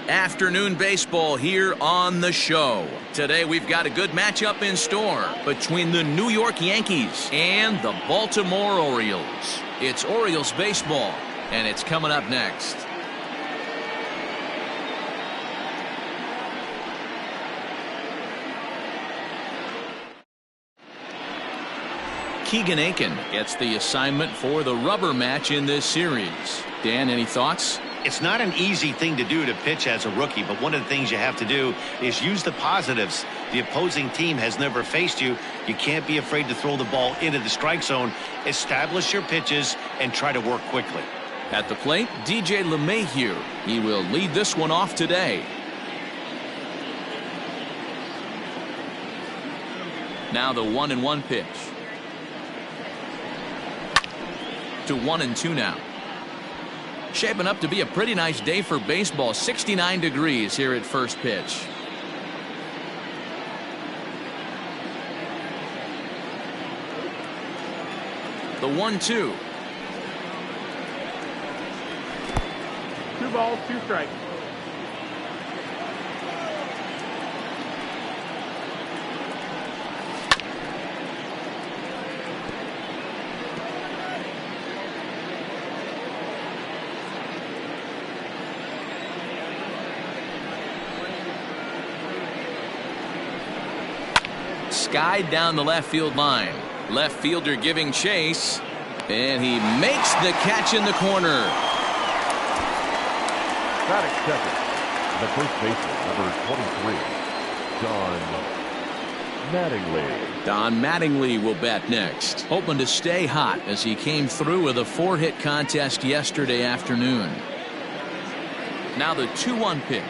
Afternoon baseball here on the show. Today we've got a good matchup in store between the New York Yankees and the Baltimore Orioles. It's Orioles baseball, and it's coming up next. Keegan Aiken gets the assignment for the rubber match in this series. Dan, any thoughts? It's not an easy thing to do to pitch as a rookie, but one of the things you have to do is use the positives. The opposing team has never faced you. You can't be afraid to throw the ball into the strike zone. Establish your pitches and try to work quickly. At the plate, DJ LeMahieu. He will lead this one off today. Now the 1-1 pitch. To 1-2 now. Shaping up to be a pretty nice day for baseball. 69 degrees here at first pitch. The 1-2. 2 balls, 2 strikes. Skied down the left field line. Left fielder giving chase, and he makes the catch in the corner. Batting second, the first baseman, number 23, Don Mattingly. Don Mattingly will bat next, hoping to stay hot as he came through with a 4-hit contest yesterday afternoon. Now the 2-1 pitch.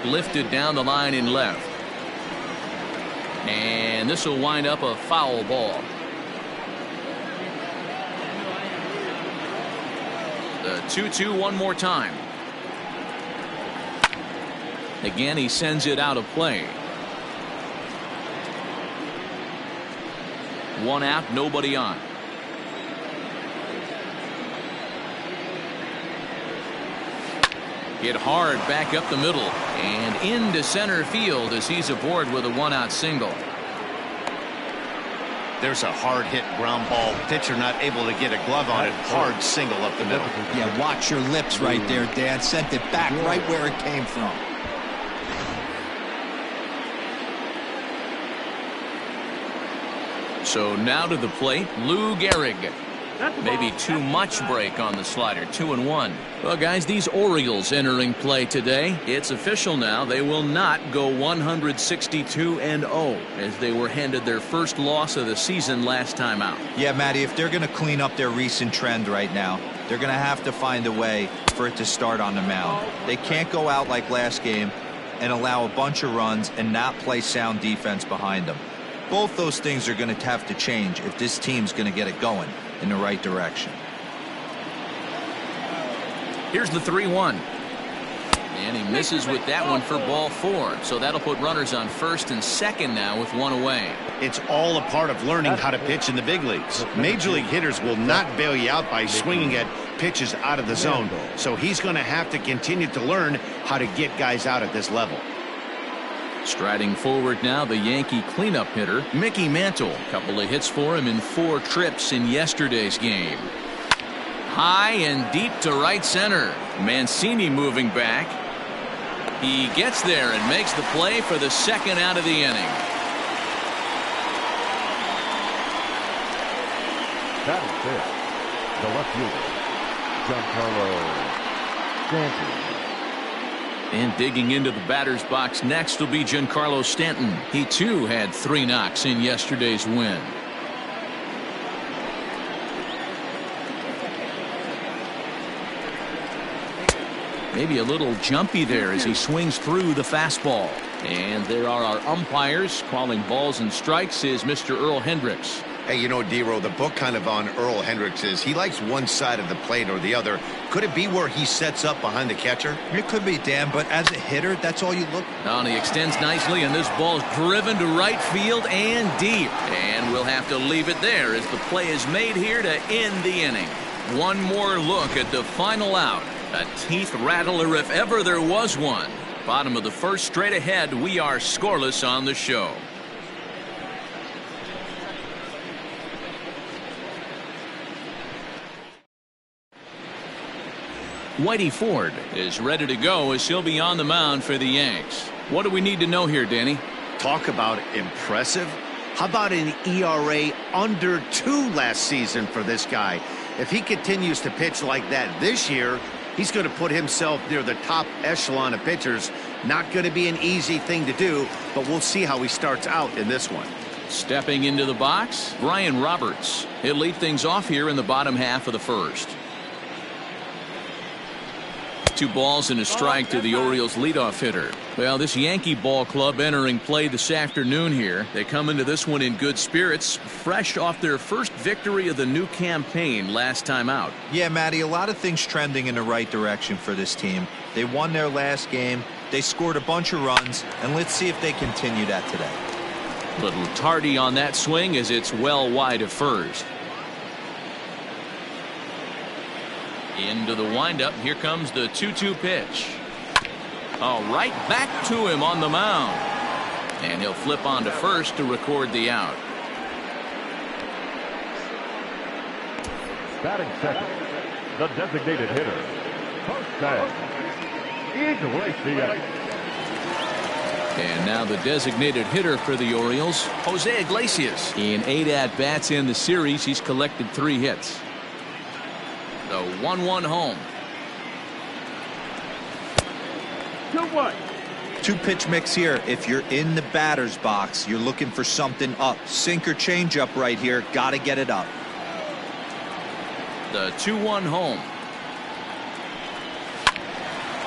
Lifted down the line in left. And this will wind up a foul ball. The 2-2 one more time. Again, he sends it out of play. One out, nobody on. Hit hard back up the middle and into center field as he's aboard with a 1-out single. There's a hard hit ground ball. Pitcher not able to get a glove on it. Hard single up the middle. Yeah, watch your lips right there, Dad. Sent it back right where it came from. So now to the plate, Lou Gehrig. Maybe too much break on the slider. 2-1. Well, guys, these Orioles entering play today. It's official now. They will not go 162-0 as they were handed their first loss of the season last time out. Yeah, Matty, if they're going to clean up their recent trend right now, they're going to have to find a way for it to start on the mound. They can't go out like last game and allow a bunch of runs and not play sound defense behind them. Both those things are going to have to change if this team's going to get it going in the right direction. Here's the 3-1. And he misses with that one for ball 4. So that'll put runners on first and second now with one away. It's all a part of learning how to pitch in the big leagues. Major league hitters will not bail you out by swinging at pitches out of the zone. So he's going to have to continue to learn how to get guys out at this level. Striding forward now, the Yankee cleanup hitter, Mickey Mantle. A couple of hits for him in 4 trips in yesterday's game. High and deep to right center. Mancini moving back. He gets there and makes the play for the second out of the inning. Batting fifth, the left fielder, Giancarlo Stanton. And digging into the batter's box next will be Giancarlo Stanton. He too had 3 knocks in yesterday's win. Maybe a little jumpy there as he swings through the fastball. And there are our umpires calling balls and strikes is Mr. Earl Hendricks. Hey, you know, D-Row, the book kind of on Earl Hendricks is he likes one side of the plate or the other. Could it be where he sets up behind the catcher? It could be, Dan, but as a hitter, that's all you look. Now he extends nicely, and this ball's driven to right field and deep. And we'll have to leave it there as the play is made here to end the inning. One more look at the final out. A teeth rattler if ever there was one. Bottom of the first, straight ahead. We are scoreless on the show. Whitey Ford is ready to go as he'll be on the mound for the Yanks. What do we need to know here, Danny? Talk about impressive. How about an ERA under 2 last season for this guy? If he continues to pitch like that this year, he's going to put himself near the top echelon of pitchers. Not going to be an easy thing to do, but we'll see how he starts out in this one. Stepping into the box, Brian Roberts. He'll lead things off here in the bottom half of the first. 2 balls and a strike to the Orioles leadoff hitter. Well, this Yankee ball club entering play this afternoon here. They come into this one in good spirits, fresh off their first victory of the new campaign last time out. Yeah, Matty, a lot of things trending in the right direction for this team. They won their last game. They scored a bunch of runs, and let's see if they continue that today. Little tardy on that swing as it's well wide of first. Into the windup. Here comes the 2-2 pitch. Oh, right back to him on the mound. And he'll flip on to first to record the out. Batting second, the designated hitter, first base, Iglesias. And now the designated hitter for the Orioles, Jose Iglesias. In 8 at-bats in the series, he's collected 3 hits. The 1-1 home. 2-1. 2-pitch mix here. If you're in the batter's box, you're looking for something up. Sink or change up right here. Got to get it up. The 2-1 home.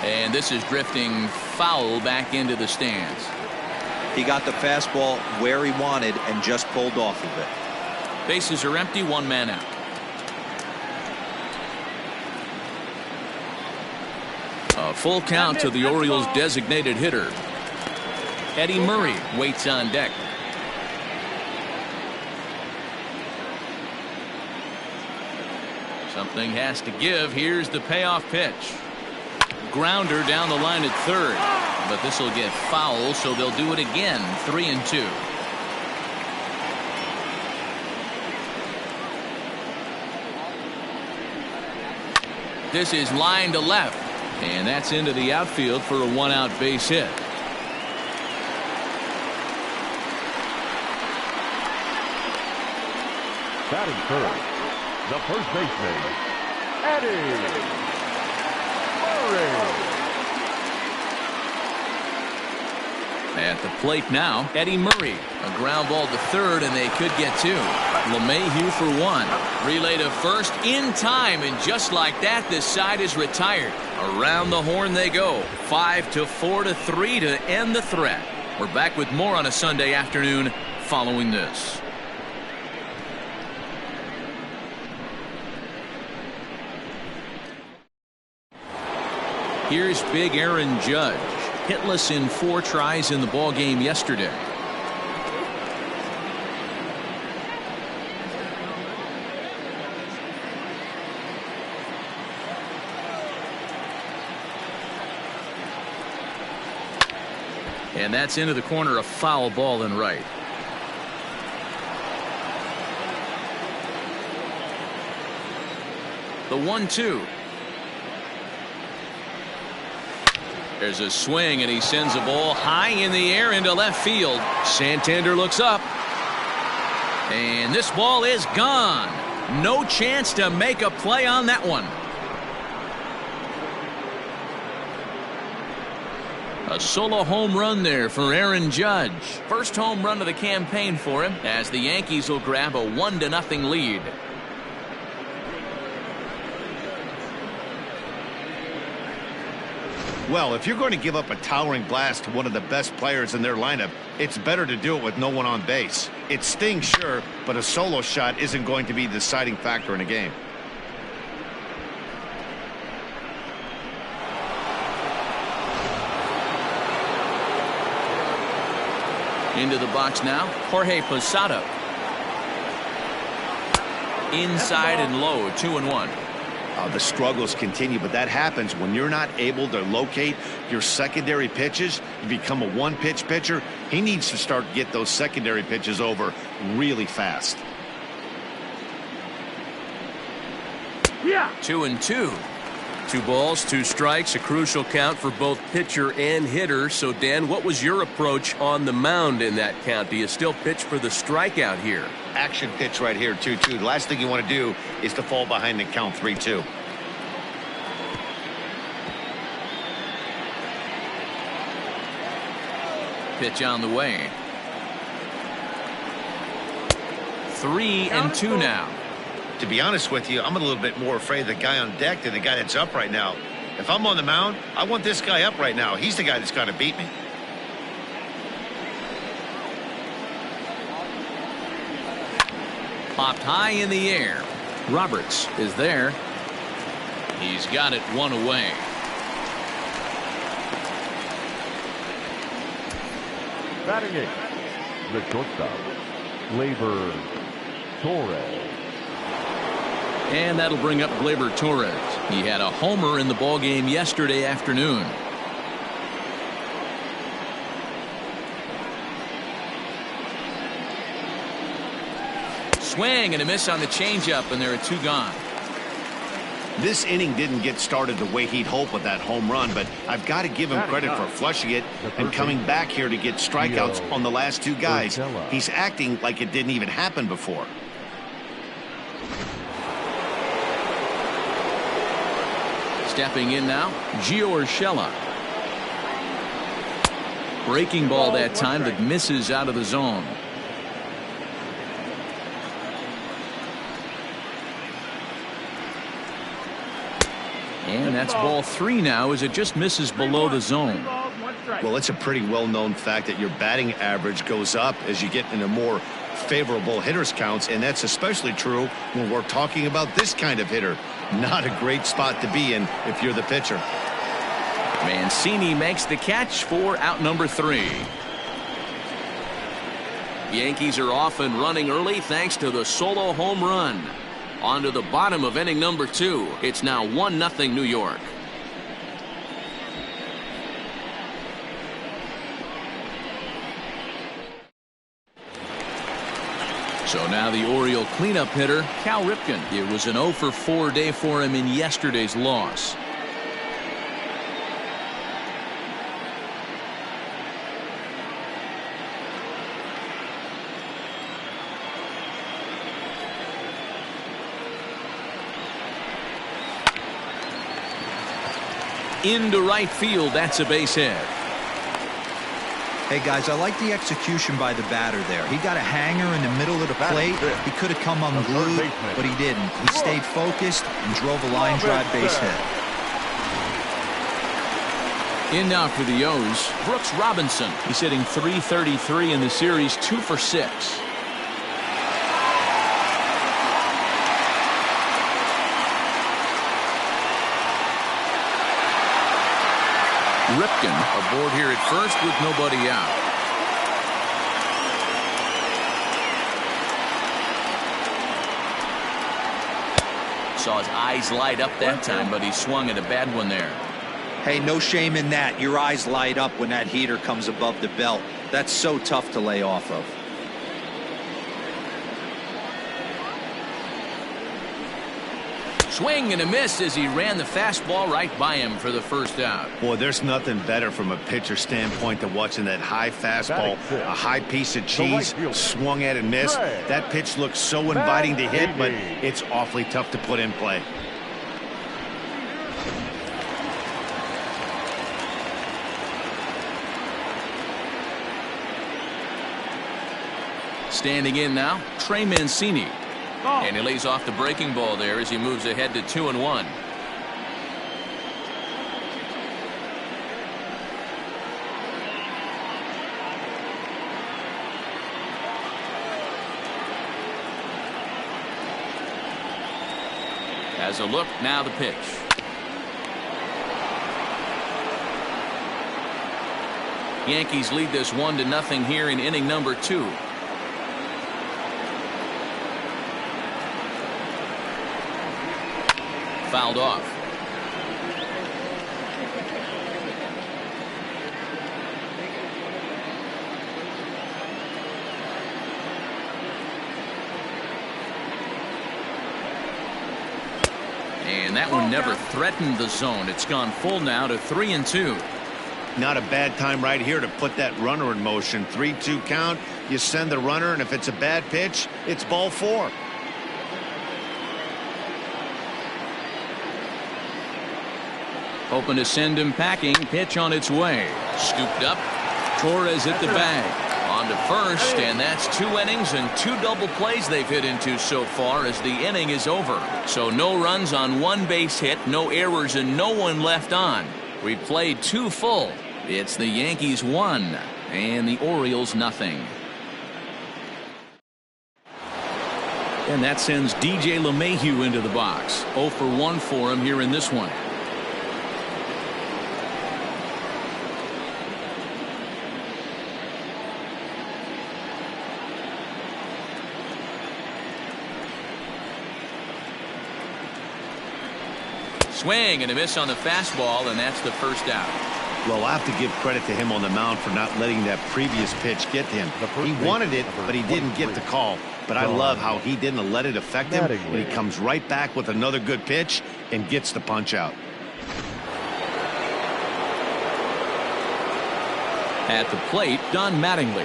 And this is drifting foul back into the stands. He got the fastball where he wanted and just pulled off of it. Bases are empty, 1 man out. A full count to the Orioles designated hitter. Eddie Murray waits on deck. Something has to give. Here's the payoff pitch. Grounder down the line at third, but this will get foul, so they'll do it again. 3-2. This is line to left. And that's into the outfield for a 1-out base hit. Batting third, the first baseman, Eddie Murray. At the plate now, Eddie Murray. A ground ball to third, and they could get 2. LeMahieu for 1. Relay to first in time, and just like that, this side is retired. Around the horn they go. 5-4-3 to end the threat. We're back with more on a Sunday afternoon following this. Here's big Aaron Judge. Hitless in 4 tries in the ball game yesterday. And that's into the corner, a foul ball and right. The 1-2. There's a swing, and he sends a ball high in the air into left field. Santander looks up. And this ball is gone. No chance to make a play on that one. A solo home run there for Aaron Judge. First home run of the campaign for him as the Yankees will grab a 1-0 lead. Well, if you're going to give up a towering blast to one of the best players in their lineup, it's better to do it with no one on base. It stings, sure, but a solo shot isn't going to be the deciding factor in a game. Into the box now, Jorge Posada. Inside and low, 2-1. The struggles continue, but that happens when you're not able to locate your secondary pitches. You become a one-pitch pitcher. He needs to start to get those secondary pitches over really fast. Yeah. 2-2. 2 balls, 2 strikes, a crucial count for both pitcher and hitter. So, Dan, what was your approach on the mound in that count? Do you still pitch for the strikeout here? Action pitch right here, 2-2. The last thing you want to do is to fall behind the count 3-2. Pitch on the way. 3-2 now. To be honest with you, I'm a little bit more afraid of the guy on deck than the guy that's up right now. If I'm on the mound, I want this guy up right now. He's the guy that's got to beat me. Popped high in the air. Roberts is there. He's got it 1 away. Batting eighth, the shortstop, Gleyber Torres. And that'll bring up Gleyber Torres. He had a homer in the ballgame yesterday afternoon. Swing and a miss on the changeup, and there are 2 gone. This inning didn't get started the way he'd hoped with that home run, but I've got to give him credit for flushing it and coming back here to get strikeouts on the last 2 guys. He's acting like it didn't even happen before. Stepping in now, Gio Urshela. Breaking ball that time that misses out of the zone. And that's ball 3 now as it just misses below the zone. Well, it's a pretty well-known fact that your batting average goes up as you get into more favorable hitters counts, and that's especially true when we're talking about this kind of hitter. Not a great spot to be in if you're the pitcher. Mancini makes the catch for out number 3. Yankees are off and running early thanks to the solo home run. On to the bottom of inning number 2. It's now 1-0 New York. So now the Oriole cleanup hitter, Cal Ripken. It was an 0-for-4 day for him in yesterday's loss. Into right field, that's a base hit. Hey, guys, I like the execution by the batter there. He got a hanger in the middle of the plate. He could have come unglued, but he didn't. He stayed focused and drove a line drive base hit. In now for the O's, Brooks Robinson. He's hitting .333 in the series, 2 for 6. Ripken aboard here at first with nobody out. Saw his eyes light up that time, but he swung at a bad one there. Hey, no shame in that. Your eyes light up when that heater comes above the belt. That's so tough to lay off of. Swing and a miss as he ran the fastball right by him for the first out. Boy, there's nothing better from a pitcher standpoint than watching that high fastball, a high piece of cheese, swung at and missed. That pitch looks so inviting to hit, but it's awfully tough to put in play. Standing in now, Trey Mancini. And he lays off the breaking ball there as he moves ahead to 2-1. As a look, now the pitch. Yankees lead this 1-0 here in inning number 2. Fouled off. And that one never threatened the zone. It's gone full now to 3-2. Not a bad time right here to put that runner in motion. 3-2 count. You send the runner, and if it's a bad pitch, it's ball 4. Hoping to send him packing. Pitch on its way. Scooped up. Torres hit the bag. On to first, and that's 2 innings and 2 double plays they've hit into so far as the inning is over. So no runs on 1 base hit, no errors, and no one left on. We played 2 full. It's the Yankees 1 and the Orioles nothing. And that sends DJ LeMahieu into the box. 0 for 1 for him here in this one. Swing and a miss on the fastball, and that's the first out. Well, I have to give credit to him on the mound for not letting that previous pitch get to him. He wanted it, but he didn't get the call. But I love how he didn't let it affect him, and he comes right back with another good pitch and gets the punch out. At the plate, Don Mattingly.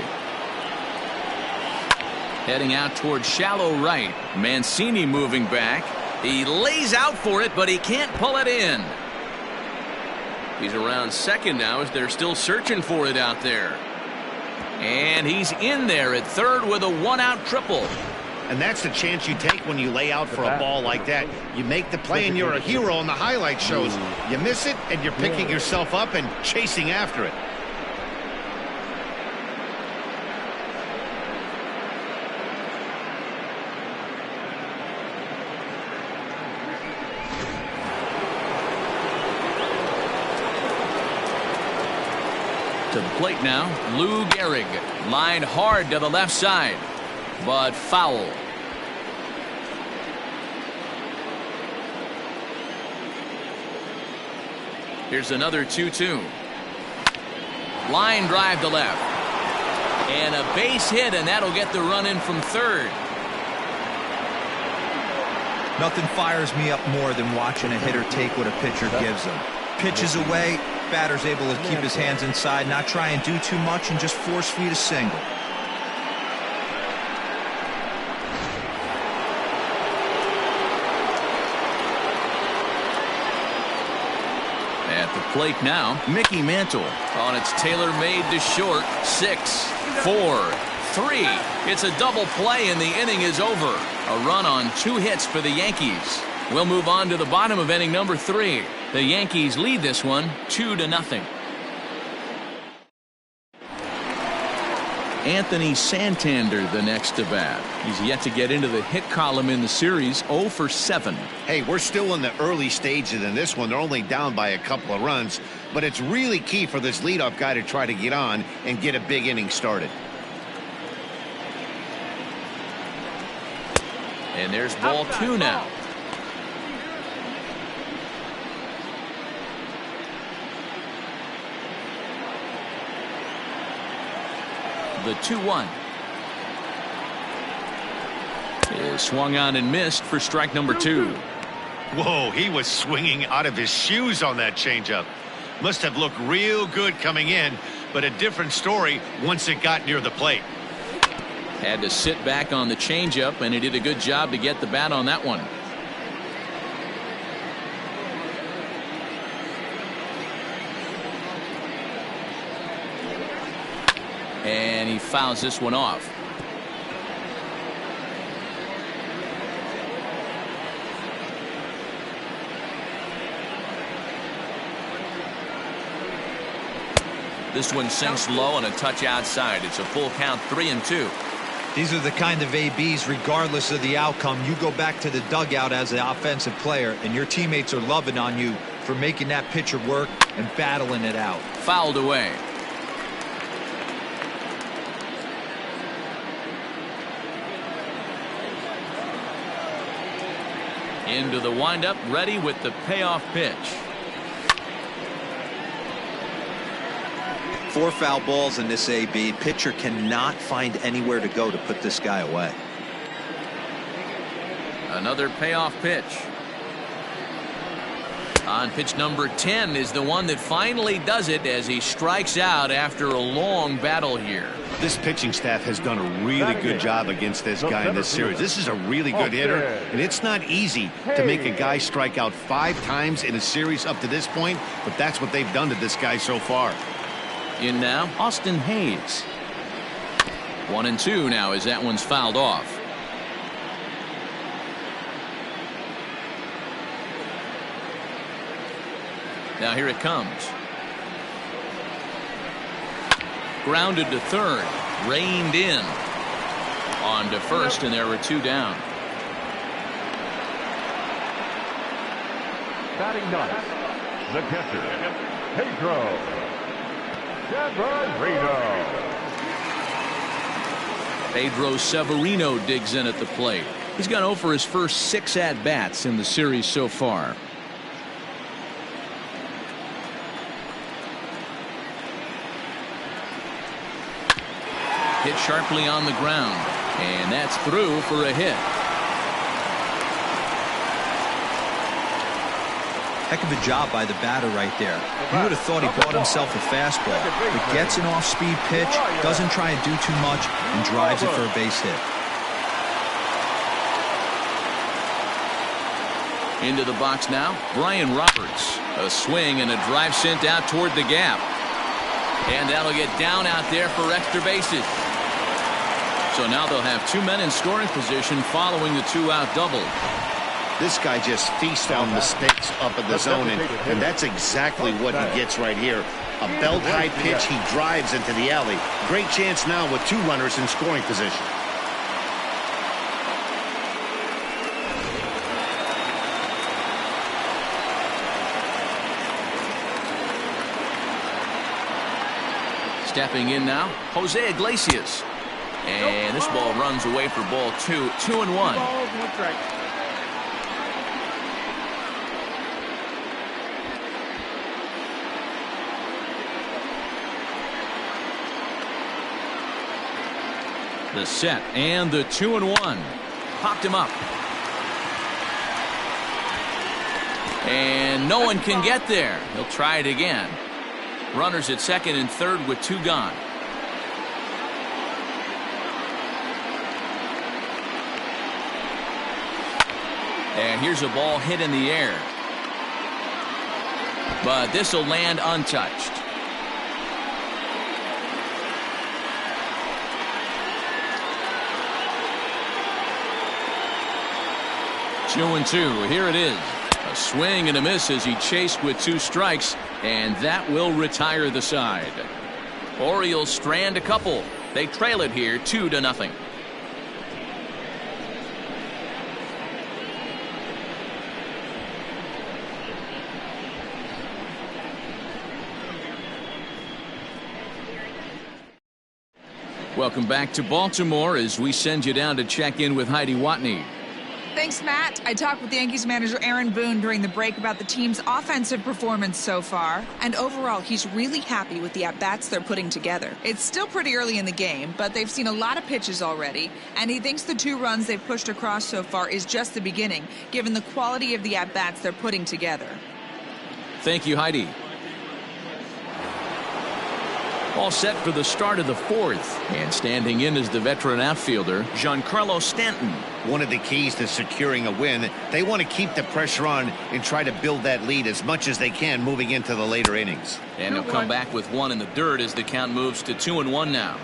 Heading out towards shallow right. Mancini moving back. He lays out for it, but he can't pull it in. He's around second now as they're still searching for it out there. And he's in there at third with a 1-out triple. And that's the chance you take when you lay out for a ball like that. You make the play and you're a hero on the highlight shows. You miss it and you're picking yourself up and chasing after it. To the plate now, Lou Gehrig. Lined hard to the left side, but foul. Here's another 2-2. Line drive to left. And a base hit, and that'll get the run in from third. Nothing fires me up more than watching a hitter take what a pitcher gives him. Pitches away, batter's able to keep his hands inside, not try and do too much, and just force feed a single. At the plate now, Mickey Mantle. On its tailor-made to short. 6, 4, 3. It's a double play, and the inning is over. A run on 2 hits for the Yankees. We'll move on to the bottom of inning number 3. The Yankees lead this one 2-0. Anthony Santander the next to bat. He's yet to get into the hit column in the series. 0 for 7. Hey, we're still in the early stages in this one. They're only down by a couple of runs, but it's really key for this leadoff guy to try to get on and get a big inning started. And there's ball 2 now. The 2-1 is swung on and missed for strike number 2. Whoa, he was swinging out of his shoes on that changeup. Must have looked real good coming in, but a different story once it got near the plate. Had to sit back on the changeup, and he did a good job to get the bat on that one. And he fouls this one off. This one sinks low and a touch outside. It's a full count, 3-2. These are the kind of ABs, regardless of the outcome, you go back to the dugout as an offensive player, and your teammates are loving on you for making that pitcher work and battling it out. Fouled away. Into the windup, ready with the payoff pitch. 4 foul balls in this AB. Pitcher cannot find anywhere to go to put this guy away. Another payoff pitch. On pitch number 10 is the one that finally does it as he strikes out after a long battle here. This pitching staff has done a really good job against this guy in this series. This is a really good hitter, and it's not easy to make a guy strike out 5 times in a series up to this point, but that's what they've done to this guy so far. In now, Austin Hayes. 1-2 now as that one's fouled off. Now here it comes. Grounded to third. Reined in. On to first, and there were 2 down. Batting ninth, the catcher, Pedro Severino. Pedro Severino digs in at the plate. He's gone 0 for his first 6 at-bats in the series so far. Hit sharply on the ground, and that's through for a hit. Heck of a job by the batter right there. You would have thought he bought himself a fastball, but gets an off-speed pitch, doesn't try and do too much, and drives it for a base hit. Into the box now, Brian Roberts. A swing and a drive sent out toward the gap. And that'll get down out there for extra bases. So now they'll have 2 men in scoring position following the 2-out double. This guy just feasts on mistakes up in the zone, and that's exactly what he gets right here. A belt-high pitch, he drives into the alley. Great chance now with 2 runners in scoring position. Stepping in now, Jose Iglesias. And this ball runs away for ball 2. 2-1. The set and the 2-1. Popped him up. And no one can get there. He'll try it again. Runners at second and third with 2 gone. And here's a ball hit in the air. But this will land untouched. Two and 2. Here it is. A swing and a miss as he chased with 2 strikes, and that will retire the side. Orioles strand a couple. They trail it here 2-0. Welcome back to Baltimore as we send you down to check in with Heidi Watney. Thanks, Matt. I talked with Yankees manager Aaron Boone during the break about the team's offensive performance so far, and overall he's really happy with the at-bats they're putting together. It's still pretty early in the game, but they've seen a lot of pitches already, and he thinks the 2 runs they've pushed across so far is just the beginning, given the quality of the at-bats they're putting together. Thank you, Heidi. All set for the start of the 4th, and standing in is the veteran outfielder Giancarlo Stanton. One of the keys to securing a win, they want to keep the pressure on and try to build that lead as much as they can moving into the later innings. And he'll come back with 1 in the dirt as the count moves to 2-1 now.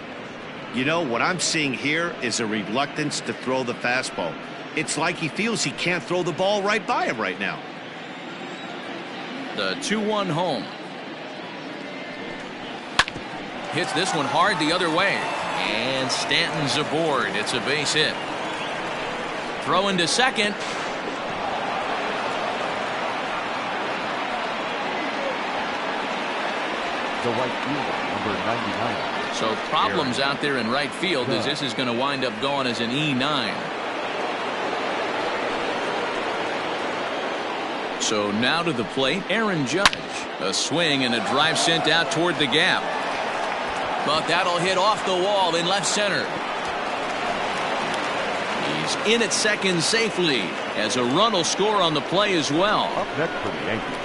You know, what I'm seeing here is a reluctance to throw the fastball. It's like he feels he can't throw the ball right by him right now. The 2-1 home. Hits this one hard the other way. And Stanton's aboard. It's a base hit. Throw into second. The right fielder, number 99. So problems out there in right field as this is going to wind up going as an E9. So now to the plate, Aaron Judge. A swing and a drive sent out toward the gap. But that'll hit off the wall in left center. He's in at second safely as a run will score on the play as well. Up next for the Yankees.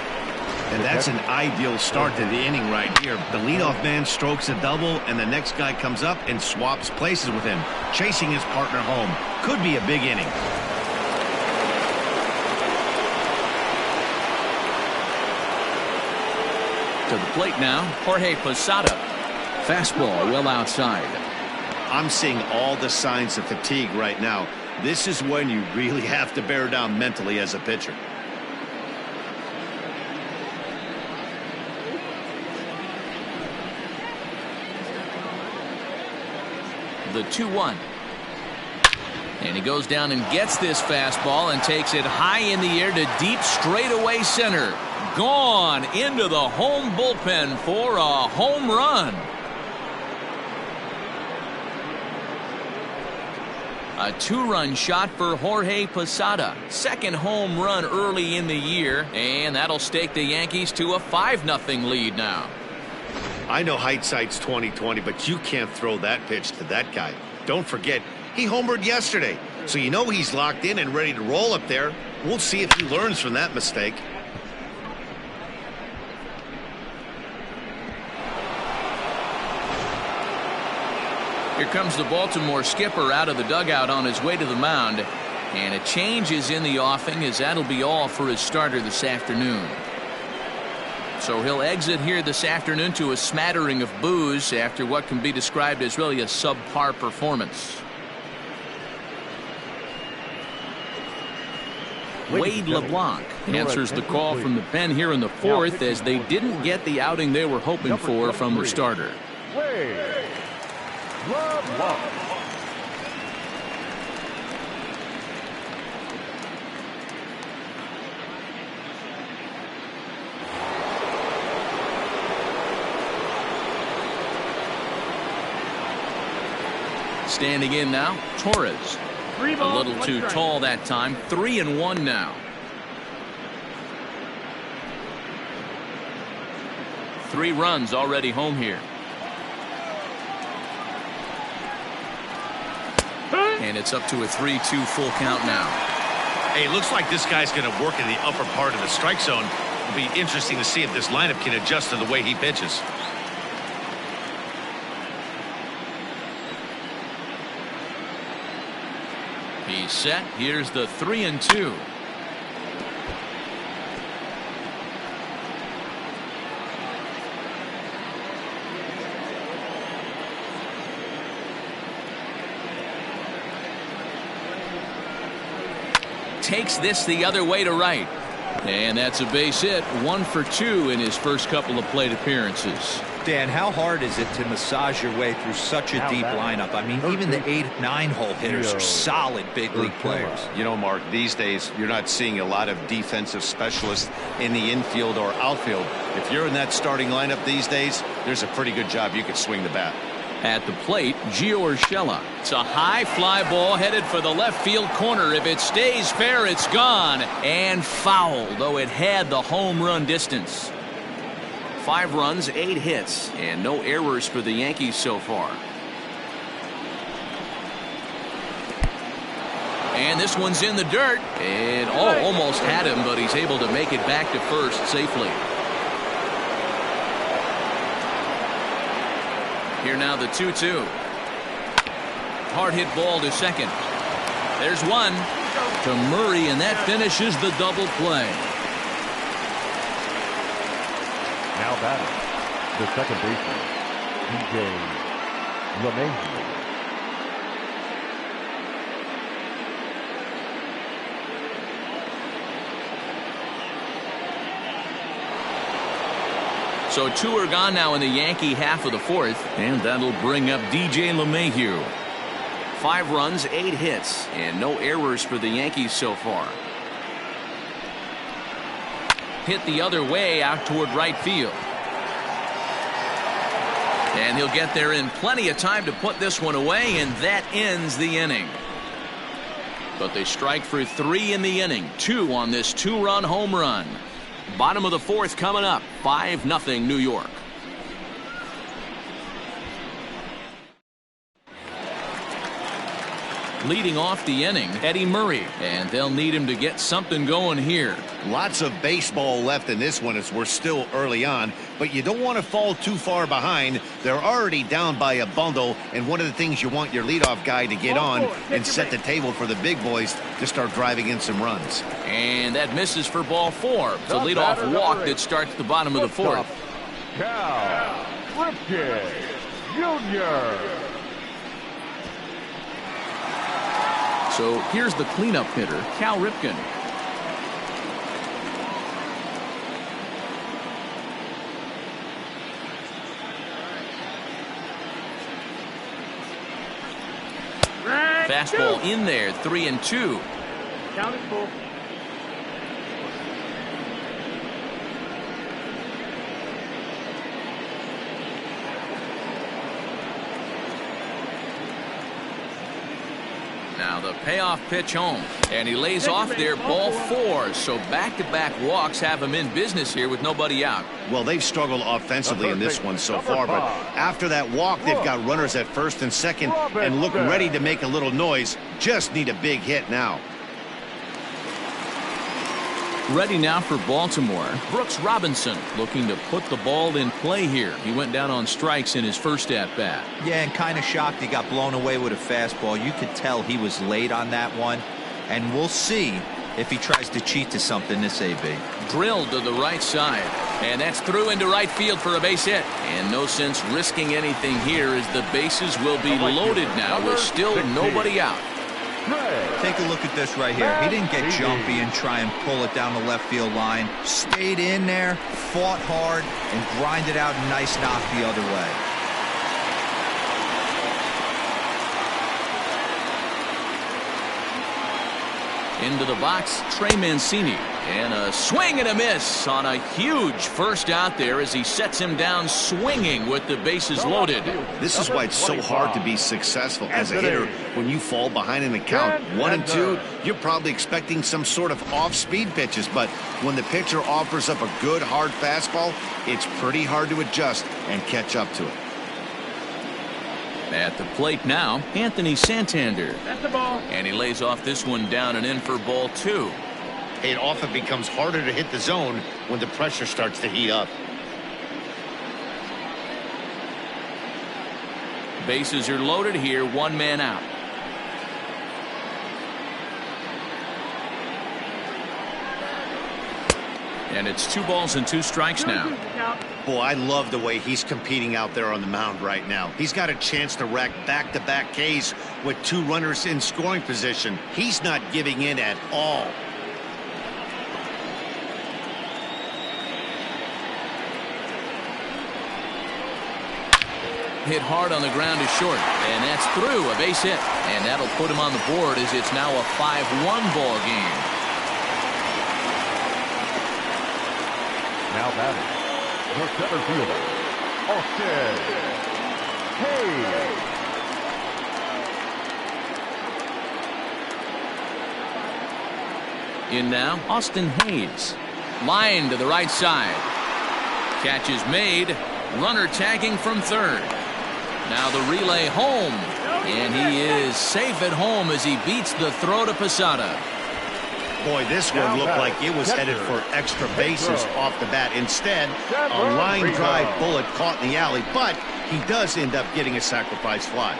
And that's an ideal start to the inning right here. The leadoff man strokes a double, and the next guy comes up and swaps places with him, chasing his partner home. Could be a big inning. To the plate now, Jorge Posada. Fastball well outside. I'm seeing all the signs of fatigue right now. This is when you really have to bear down mentally as a pitcher. The 2-1. And he goes down and gets this fastball and takes it high in the air to deep straightaway center. Gone into the home bullpen for a home run. A 2-run shot for Jorge Posada. Second home run early in the year, and that'll stake the Yankees to a 5-0 lead now. I know hindsight's 20/20, but you can't throw that pitch to that guy. Don't forget, he homered yesterday, so you know he's locked in and ready to roll up there. We'll see if he learns from that mistake. Here comes the Baltimore skipper out of the dugout on his way to the mound. And a change is in the offing, as that'll be all for his starter this afternoon. So he'll exit here this afternoon to a smattering of boos after what can be described as really a subpar performance. Wade LeBlanc answers the call from the pen here in the fourth, as they didn't get the outing they were hoping for from their starter. Wade LeBlanc. Standing in now, Torres. A little too tall that time. 3-1 now. 3 runs already home here. And it's up to a 3-2 full count now. Hey, it looks like this guy's going to work in the upper part of the strike zone. It'll be interesting to see if this lineup can adjust to the way he pitches. He's set. Here's the 3-2. Takes this the other way to right. And that's a base hit. 1 for 2 in his first couple of plate appearances. Dan, how hard is it to massage your way through such a deep lineup? I mean, even the 8-9 hole hitters are solid big league players. You know, Mark, these days you're not seeing a lot of defensive specialists in the infield or outfield. If you're in that starting lineup these days, there's a pretty good job you could swing the bat. At the plate, Gio Urshela. It's a high fly ball headed for the left field corner. If it stays fair, it's gone. And foul, though it had the home run distance. 5 runs, 8 hits, and no errors for the Yankees so far. And this one's in the dirt. And almost had him, but he's able to make it back to first safely. Here now the 2-2. Hard hit ball to second. There's one to Murray, and that finishes the double play. Now batting, the second baseman, DJ LeMahieu. So 2 are gone now in the Yankee half of the 4th, and that'll bring up DJ LeMahieu. 5 runs, 8 hits, and no errors for the Yankees so far. Hit the other way out toward right field. And he'll get there in plenty of time to put this one away, and that ends the inning. But they strike for 3 in the inning, 2 on this 2-run home run. Bottom of the 4th coming up, 5-0 New York. Leading off the inning, Eddie Murray, and they'll need him to get something going here. Lots of baseball left in this one as we're still early on, but you don't want to fall too far behind. They're already down by a bundle, and one of the things you want your leadoff guy to get on and set the table for the big boys to start driving in some runs. And that misses for ball 4. It's a leadoff walk that starts the bottom of the 4th. Cal Ripken Jr. So here's the cleanup hitter, Cal Ripken. Fastball in there, 3-2. Count it full. Now the payoff pitch home, and he lays off there, ball 4. So back-to-back walks have him in business here with nobody out. Well, they've struggled offensively in this one so far, but after that walk, they've got runners at first and second and look ready to make a little noise. Just need a big hit now. Ready now for Baltimore, Brooks Robinson, looking to put the ball in play here. He went down on strikes in his first at-bat. Yeah, and kind of shocked he got blown away with a fastball. You could tell he was late on that one, and we'll see if he tries to cheat to something this AB. Drilled to the right side, and that's through into right field for a base hit. And no sense risking anything here as the bases will be loaded now with still nobody out. Take a look at this right here. He didn't get jumpy and try and pull it down the left field line. Stayed in there, fought hard, and grinded out a nice knock the other way. Into the box, Trey Mancini. And a swing and a miss on a huge first out there as he sets him down swinging with the bases loaded. This is why it's so hard to be successful as a hitter when you fall behind in the count. 1-2, you're probably expecting some sort of off-speed pitches, but when the pitcher offers up a good hard fastball, it's pretty hard to adjust and catch up to it. At the plate now, Anthony Santander. That's the ball. And he lays off this one down and in for ball 2. It often becomes harder to hit the zone when the pressure starts to heat up. Bases are loaded here, 1 man out. And it's 2 balls and 2 strikes now. Boy, I love the way he's competing out there on the mound right now. He's got a chance to rack back-to-back Ks with 2 runners in scoring position. He's not giving in at all. Hit hard on the ground to short, and that's through, a base hit, and that'll put him on the board as it's now a 5-1 ball game. Now batting, the center fielder, Austin Hayes. In now, Austin Hayes. Line to the right side. Catch is made. Runner tagging from third. Now the relay home. And he is safe at home as he beats the throw to Posada. Boy, this one looked like it was headed for extra bases off the bat. Instead, a line drive bullet caught in the alley, but he does end up getting a sacrifice fly.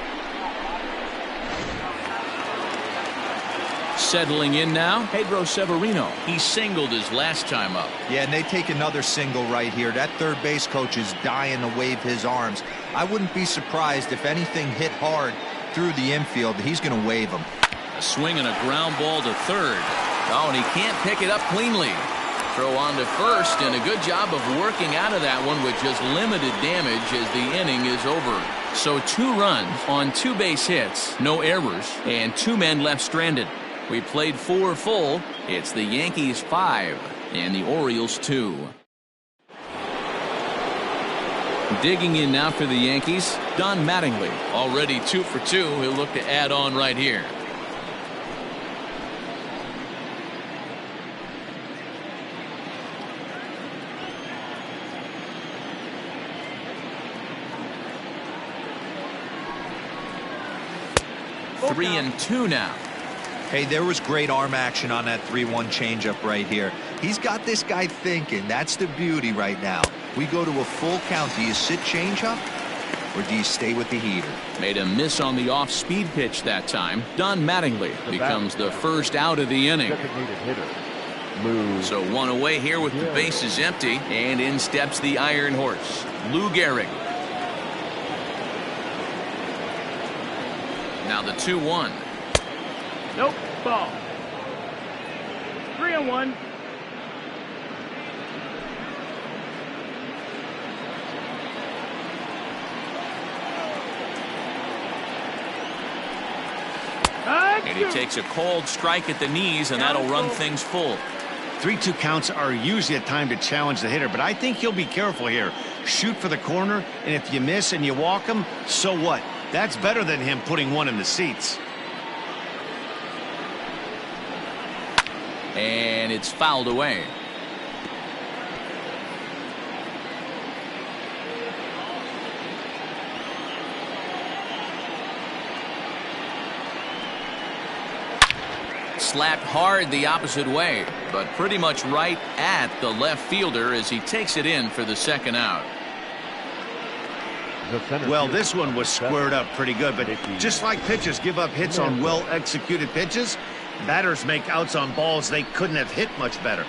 Settling in now, Pedro Severino. He singled his last time up. Yeah, and they take another single right here. That third base coach is dying to wave his arms. I wouldn't be surprised if anything hit hard through the infield. He's going to wave them. A swing and a ground ball to third. Oh, and he can't pick it up cleanly. Throw on to first, and a good job of working out of that one with just limited damage as the inning is over. So 2 runs on 2 base hits, no errors, and 2 men left stranded. We played 4 full. It's the Yankees 5 and the Orioles 2. Digging in now for the Yankees, Don Mattingly, already 2 for 2. He'll look to add on right here. Three and 2 now. Hey, there was great arm action on that 3-1 changeup right here. He's got this guy thinking. That's the beauty right now. We go to a full count. Do you sit changeup or do you stay with the heater? Made a miss on the off-speed pitch that time. Don Mattingly becomes the first out of the inning. So 1 away here with the bases empty, and in steps the Iron Horse, Lou Gehrig. Now the 2-1. Nope. Ball. 3-1. And he takes a cold strike at the knees, and that'll run things full. 3-2 counts are usually a time to challenge the hitter, but I think he'll be careful here. Shoot for the corner, and if you miss and you walk him, so what? That's better than him putting one in the seats. And it's fouled away. Slapped hard the opposite way, but pretty much right at the left fielder as he takes it in for the second out. Well, this one was squared up pretty good, but just like pitchers give up hits on well-executed pitches, batters make outs on balls they couldn't have hit much better.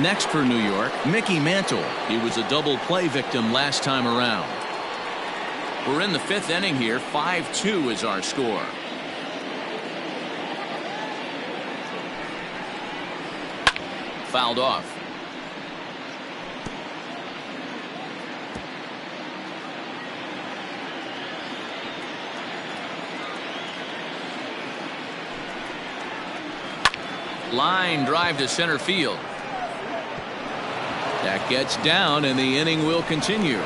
Next for New York, Mickey Mantle. He was a double play victim last time around. We're in the 5th inning here. 5-2 is our score. Fouled off. Line drive to center field. That gets down, and the inning will continue.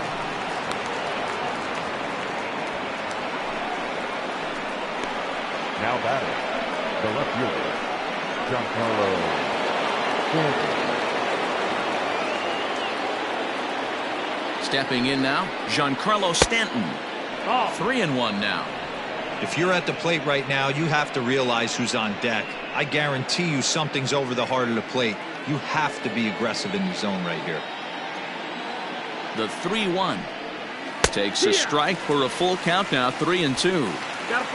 Now batting, the left fielder, Giancarlo Stanton. Stepping in now, Giancarlo Stanton. 3-1 now. If you're at the plate right now, you have to realize who's on deck. I guarantee you something's over the heart of the plate. You have to be aggressive in the zone right here. The 3-1 takes a strike for a full count now. 3-2.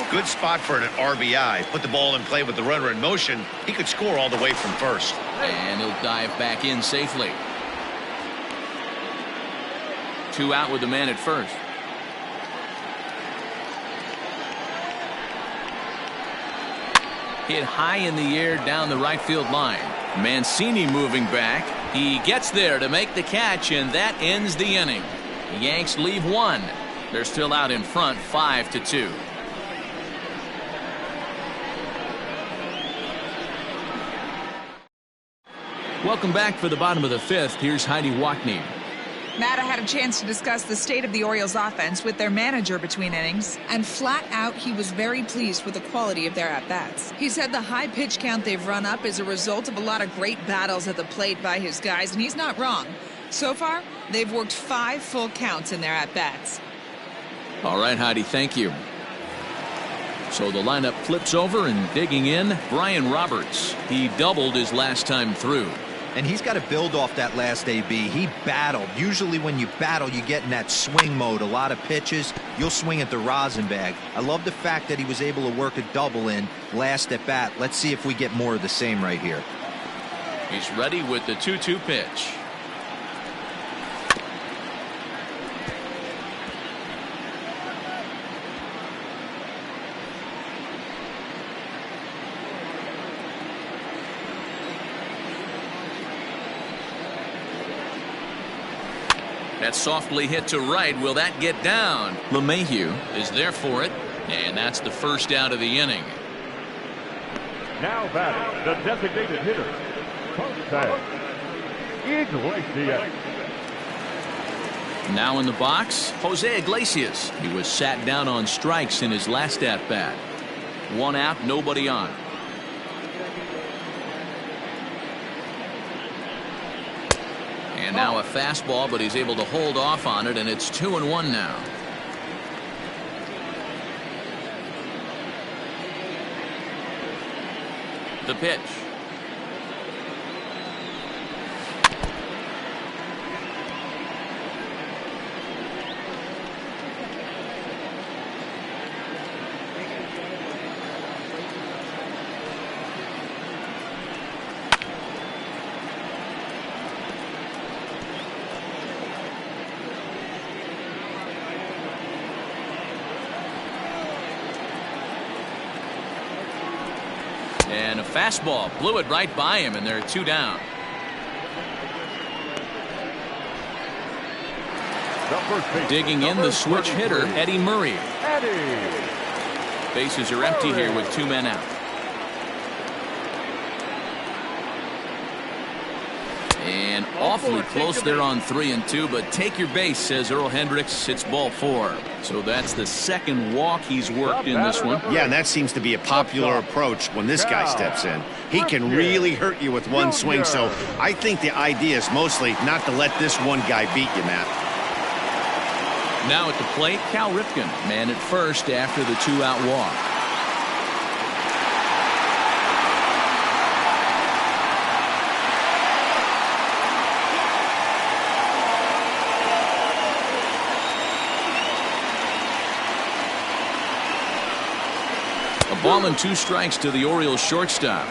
Good spot for an RBI. Put the ball in play with the runner in motion. He could score all the way from first. And he'll dive back in safely. 2 out with the man at first. Hit high in the air down the right field line. Mancini moving back. He gets there to make the catch, and that ends the inning. The Yanks leave 1. They're still out in front, 5-2. Welcome back for the bottom of the 5th. Here's Heidi Wackney. Matt, I had a chance to discuss the state of the Orioles offense with their manager between innings, and flat out he was very pleased with the quality of their at-bats. He said the high pitch count they've run up is a result of a lot of great battles at the plate by his guys, and he's not wrong. So far, they've worked 5 full counts in their at-bats. All right, Heidi, thank you. So the lineup flips over, and digging in, Brian Roberts. He doubled his last time through. And he's got to build off that last AB. He battled. Usually when you battle, you get in that swing mode. A lot of pitches, you'll swing at the rosin bag. I love the fact that he was able to work a double in last at bat. Let's see if we get more of the same right here. He's ready with the 2-2 pitch. That's softly hit to right. Will that get down? LeMahieu is there for it, and that's the first out of the inning. Now batting, the designated hitter, Jose Iglesias. Now in the box, Jose Iglesias. He was sat down on strikes in his last at-bat. One out, nobody on. And now a fastball, but he's able to hold off on it, and it's 2-1 now. The pitch. And a fastball blew it right by him, and they're 2 down. Digging in, the switch hitter, Eddie Murray. Bases are empty here with 2 men out. And awfully close there on 3-2, but take your base, says Earl Hendricks. It's ball 4. So that's the second walk he's worked in this one. Yeah, and that seems to be a popular approach when this guy steps in. He can really hurt you with one swing, so I think the idea is mostly not to let this one guy beat you, Matt. Now at the plate, Cal Ripken, man at first after the 2-out walk. A ball and 2 strikes to the Orioles shortstop.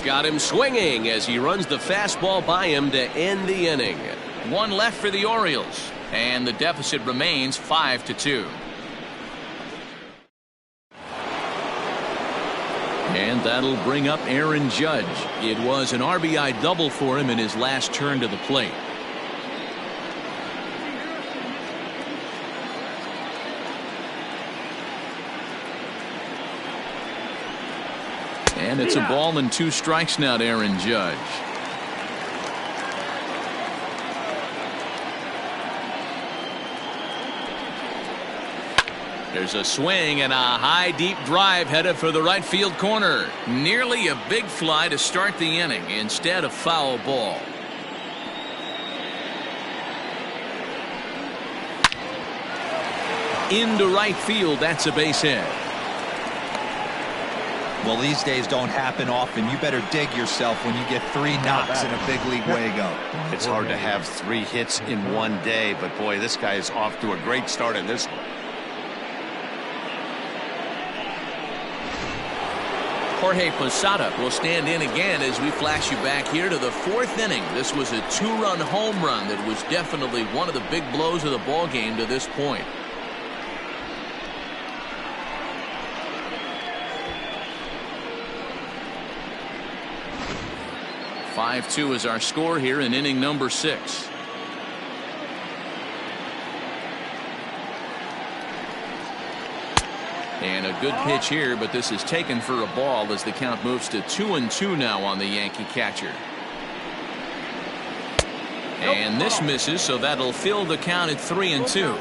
Got him swinging as he runs the fastball by him to end the inning. 1 left for the Orioles, and the deficit remains 5-2. And that'll bring up Aaron Judge. It was an RBI double for him in his last turn to the plate. And it's a ball and 2 strikes now to Aaron Judge. There's a swing and a high deep drive headed for the right field corner. Nearly a big fly to start the inning. Instead, a foul ball. Into right field. That's a base hit. Well, these days don't happen often. You better dig yourself when you get 3 knocks in a big league way go. It's hard to have 3 hits in one day, but boy, this guy is off to a great start in this one. Jorge Posada will stand in again as we flash you back here to the 4th inning. This was a 2-run home run that was definitely one of the big blows of the ball game to this point. (5-2) is our score here in inning number 6. And a good pitch here, but this is taken for a ball as the count moves to 2-2 now on the Yankee catcher. And this misses, so that'll fill the count at 3-2.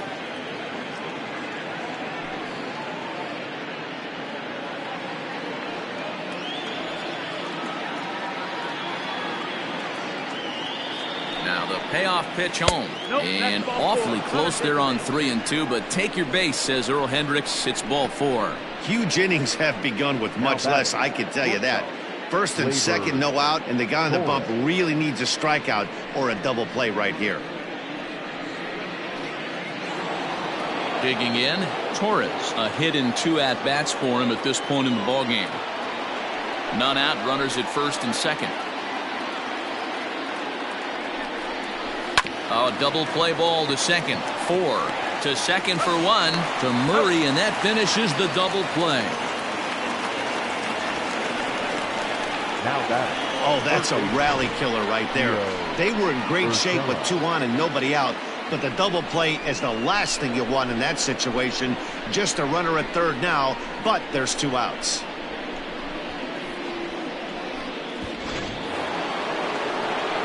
Now the payoff pitch home. And awfully close there on 3-2, but take your base, says Earl Hendricks. It's ball 4. Huge innings have begun with much less, I can tell you that. First and second, no out, and the guy on the bump really needs a strikeout or a double play right here. Digging in, Torres. A hit in 2 at-bats for him at this point in the ballgame. None out, runners at first and second. A double play ball to second. 4 to second for 1 to Murray, and that finishes the double play. bat. Oh, that's a rally killer right there. They were in great shape with 2 on and nobody out. But the double play is the last thing you want in that situation. Just a runner at third now, but there's 2 outs.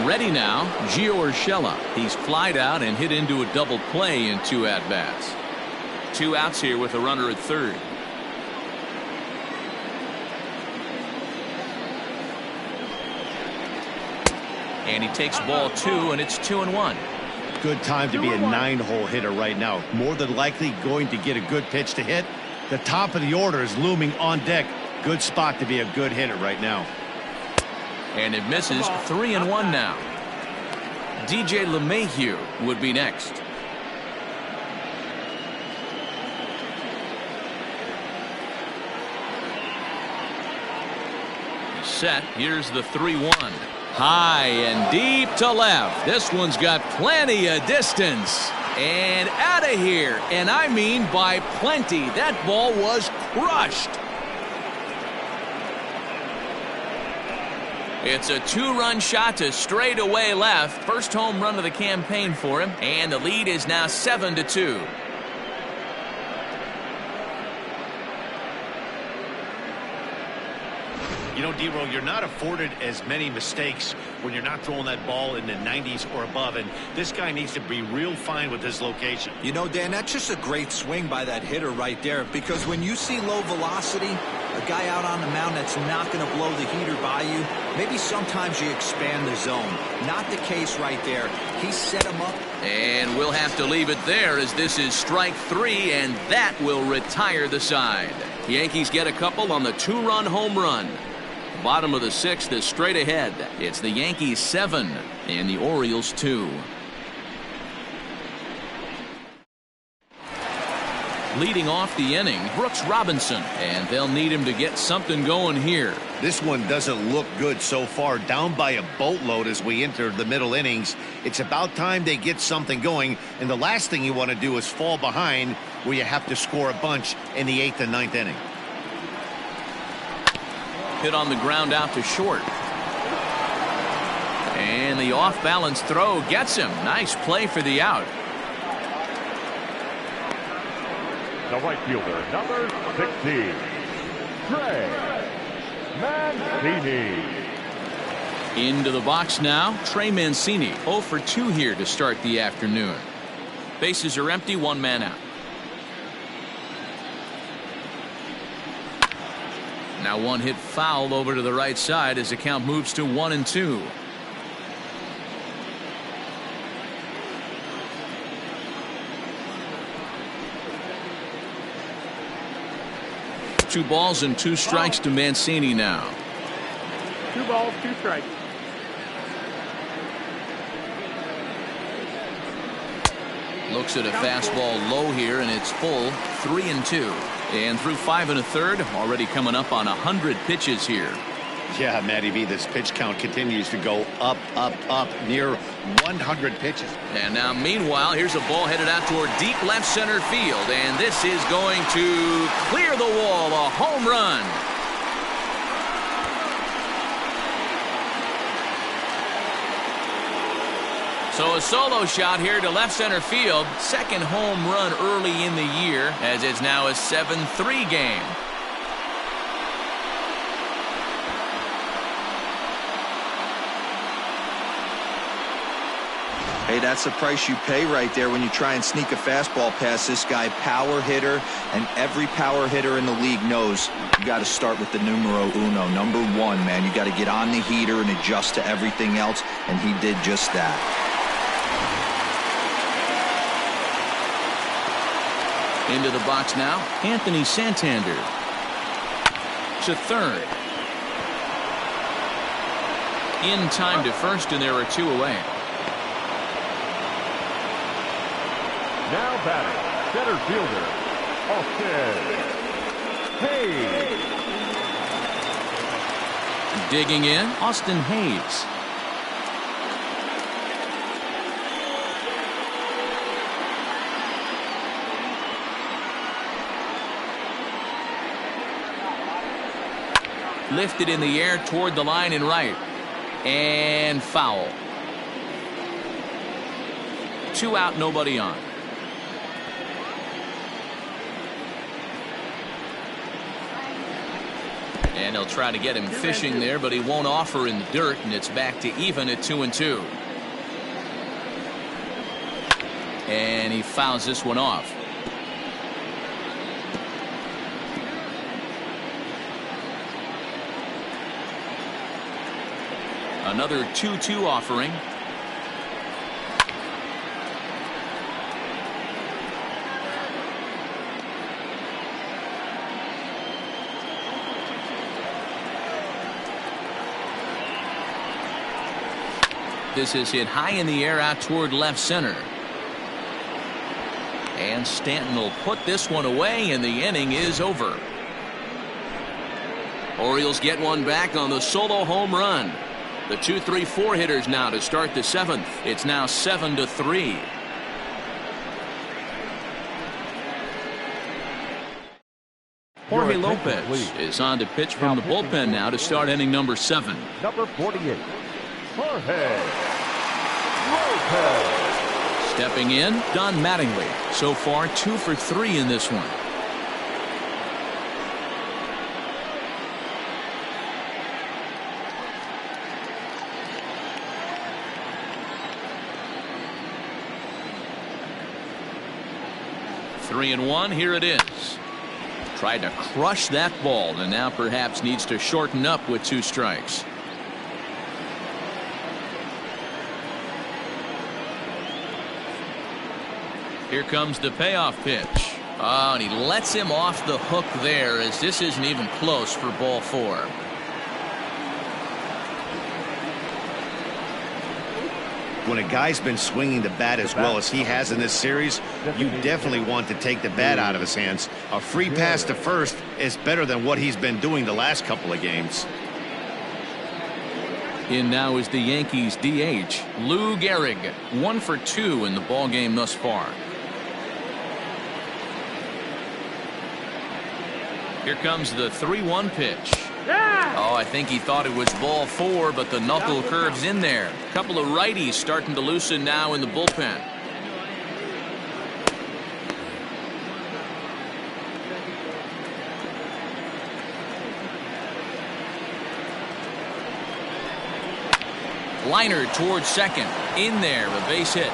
Ready now, Gio Urshela. He's flied out and hit into a double play in 2 at-bats. 2 outs here with a runner at third. And he takes ball 2, and it's 2-1. Good time to be a 9-hole hitter right now. More than likely going to get a good pitch to hit. The top of the order is looming on deck. Good spot to be a good hitter right now. And it misses. 3-1 now. DJ LeMahieu would be next. Set. Here's the 3-1. High and deep to left. This one's got plenty of distance. And out of here. And I mean by plenty. That ball was crushed. It's a 2-run shot to straightaway left. First home run of the campaign for him. And the lead is now 7-2. You know, D-Roll, you're not afforded as many mistakes when you're not throwing that ball in the 90s or above, and this guy needs to be real fine with his location. You know, Dan, that's just a great swing by that hitter right there, because when you see low velocity, a guy out on the mound that's not going to blow the heater by you, maybe sometimes you expand the zone. Not the case right there. He set him up. And we'll have to leave it there as this is strike 3, and that will retire the side. The Yankees get a couple on the 2-run home run. Bottom of the 6th is straight ahead. It's the Yankees 7 and the Orioles 2. Leading off the inning, Brooks Robinson, and they'll need him to get something going here. This one doesn't look good so far. Down by a boatload as we enter the middle innings. It's about time they get something going, and the last thing you want to do is fall behind where you have to score a bunch in the 8th and 9th inning. Hit on the ground out to short. And the off-balance throw gets him. Nice play for the out. The right fielder, number 16, Trey Mancini. Into the box now, Trey Mancini. 0 for 2 here to start the afternoon. Bases are empty, 1 man out. Now 1 hit foul over to the right side as the count moves to 1-2. Two balls and 2 strikes to Mancini now. 2 balls, 2 strikes. Looks at a fastball low here, and it's full. 3-2. And through 5 1/3, already coming up on 100 pitches here. Yeah, Matty B, this pitch count continues to go up, up, up, near 100 pitches. And now, meanwhile, here's a ball headed out toward deep left center field, and this is going to clear the wall, a home run. So a solo shot here to left center field. Second home run early in the year, as it's now a 7-3 game. Hey, that's the price you pay right there when you try and sneak a fastball past this guy. Power hitter, and every power hitter in the league knows you got to start with the numero uno, number 1, man. You got to get on the heater and adjust to everything else, and he did just that. Into the box now, Anthony Santander. To third. In time to first, and there are 2 away. Now batting, center fielder, Austin Hayes. Digging in, Austin Hayes. Lifted in the air toward the line and right. And foul. 2 out, nobody on. And they'll try to get him fishing there, but he won't offer in the dirt, and it's back to even at 2-2. And he fouls this one off. Another 2-2 offering. This is hit high in the air out toward left center. And Stanton will put this one away, and the inning is over. Orioles get one back on the solo home run. The 2-3-4 hitters now to start the 7th. It's now 7-3. Jorge Lopez is on to pitch from the bullpen now to start inning number 7. Number 48, Jorge Lopez. Stepping in, Don Mattingly. So far, 2 for 3 in this one. Three and 1, here it is. Tried to crush that ball, and now perhaps needs to shorten up with 2 strikes. Here comes the payoff pitch. Oh, and he lets him off the hook there, as this isn't even close for ball 4. When a guy's been swinging the bat as well as he has in this series, you definitely want to take the bat out of his hands. A free pass to first is better than what he's been doing the last couple of games. In now is the Yankees DH, Lou Gehrig. 1 for 2 in the ballgame thus far. Here comes the 3-1 pitch. Oh, I think he thought it was ball 4, but the knuckle curves in there. A couple of righties starting to loosen now in the bullpen. Liner towards second. In there, a base hit.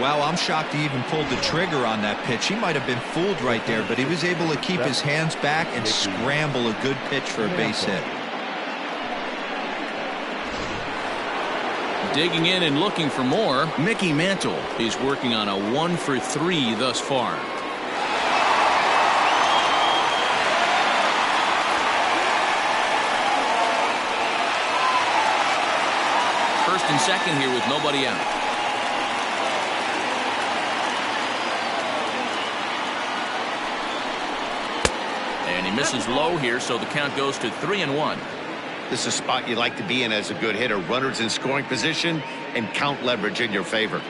Wow, I'm shocked he even pulled the trigger on that pitch. He might have been fooled right there, but he was able to keep his hands back and scramble a good pitch for a base hit. Digging in and looking for more, Mickey Mantle. He's working on a 1 for 3 thus far. First and second here with nobody out. And he misses low here, so the count goes to 3-1. This is a spot you like to be in as a good hitter. Runners in scoring position and count leverage in your favor.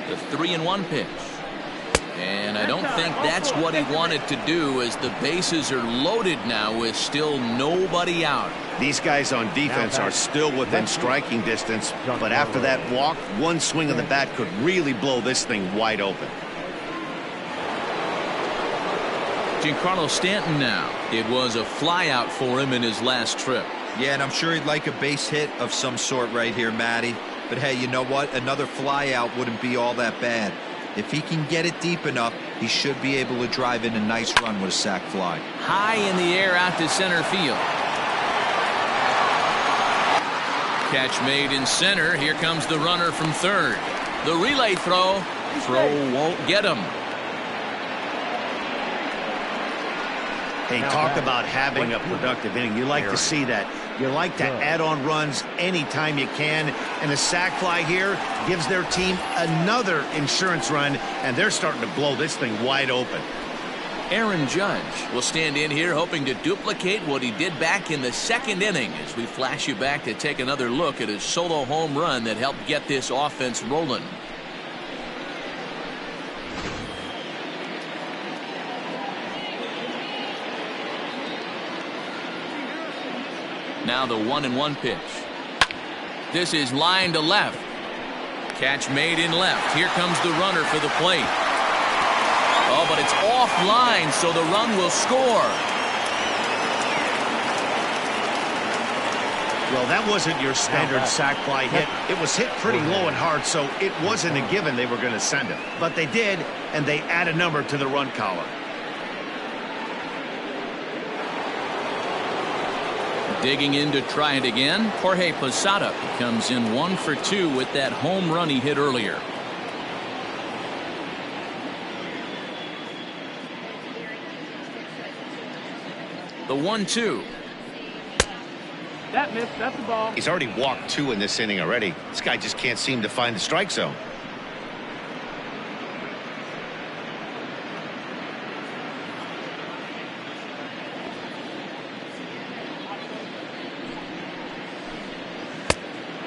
The 3-1 pitch. And I don't think that's what he wanted to do, as the bases are loaded now with still nobody out. These guys on defense are still within striking distance, but after that walk, one swing of the bat could really blow this thing wide open. Giancarlo Stanton now. It was a flyout for him in his last trip. Yeah, and I'm sure he'd like a base hit of some sort right here, Matty. But hey, you know what? Another flyout wouldn't be all that bad. If he can get it deep enough, he should be able to drive in a nice run with a sac fly. High in the air out to center field. Catch made in center. Here comes the runner from third. The relay throw. Throw won't get him. Hey, talk about having a productive inning. You like to see that. You like to add on runs anytime you can. And the sac fly here gives their team another insurance run, and they're starting to blow this thing wide open. Aaron Judge will stand in here hoping to duplicate what he did back in the second inning, as we flash you back to take another look at his solo home run that helped get this offense rolling. Now the 1-1 pitch. This is line to left. Catch made in left. Here comes the runner for the plate. Oh, but it's offline, so the run will score. Well, that wasn't your standard sac fly hit. It was hit pretty low and hard, so it wasn't a given they were going to send it. But they did, and they add a number to the run column. Digging in to try it again, Jorge Posada comes in 1 for 2 with that home run he hit earlier. The 1-2. That missed. That's the ball. He's already walked 2 in this inning already. This guy just can't seem to find the strike zone.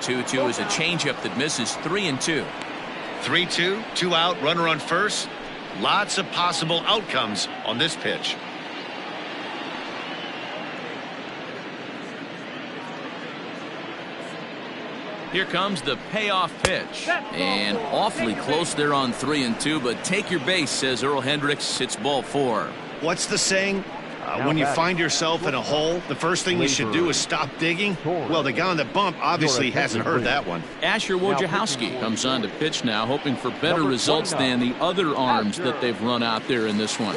Two is a changeup that misses. 3-2. 3-2, 2 out, runner on first. Lots of possible outcomes on this pitch. Here comes the payoff pitch. And awfully close there on 3-2, but take your base, says Earl Hendricks. It's ball 4. What's the saying? When you find yourself in a hole, the first thing you should do is stop digging. Well, the guy on the bump obviously hasn't heard that one. Asher Wojciechowski comes on to pitch now, hoping for better results than the other arms that they've run out there in this one.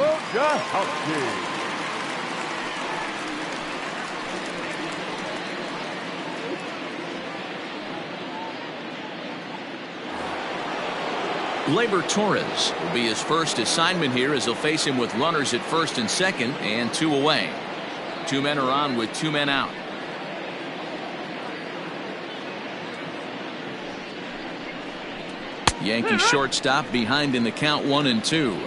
Gleyber Torres will be his first assignment here as he'll face him with runners at first and second and 2 away. 2 men are on with 2 men out. Yankee shortstop behind in the count 1-2.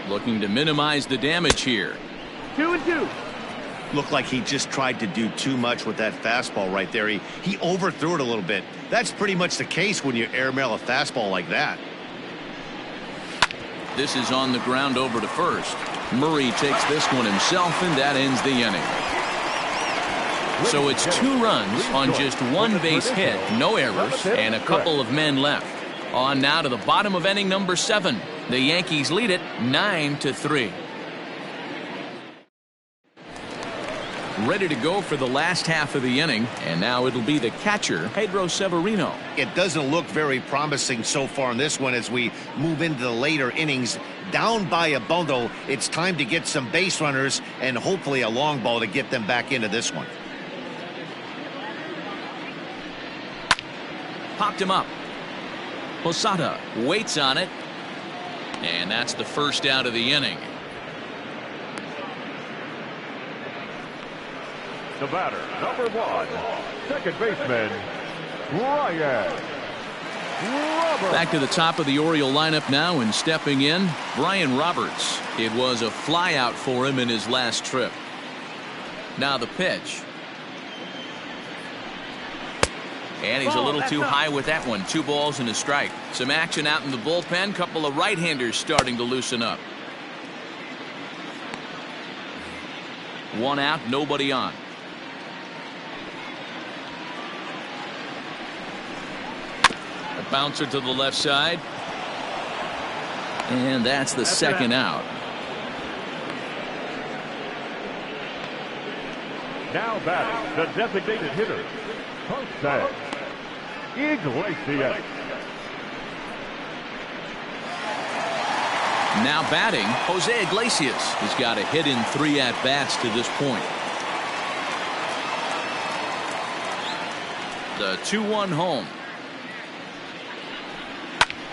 Looking to minimize the damage here. 2-2. Looked like he just tried to do too much with that fastball right there. He overthrew it a little bit. That's pretty much the case when you airmail a fastball like that. This is on the ground over to first. Murray takes this one himself, and that ends the inning. So it's 2 runs on just 1 base hit, no errors, and a couple of men left. On now to the bottom of inning number 7. The Yankees lead it 9-3. Ready to go for the last half of the inning, and now it'll be the catcher, Pedro Severino. It doesn't look very promising so far in this one as we move into the later innings. Down by a bundle, it's time to get some base runners and hopefully a long ball to get them back into this one. Popped him up. Posada waits on it. And that's the first out of the inning. The batter, number 1, second baseman, Ryan Roberts. Back to the top of the Oriole lineup now, and stepping in, Brian Roberts. It was a flyout for him in his last trip. Now the pitch. And he's a little too high with that one. 2 balls and a strike. Some action out in the bullpen. Couple of right-handers starting to loosen up. 1 out, nobody on. A bouncer to the left side. And that's the second out. Now batting, the designated hitter, Jose Iglesias. Now batting, Jose Iglesias has got a hit in 3 at-bats to this point. The 2-1 home.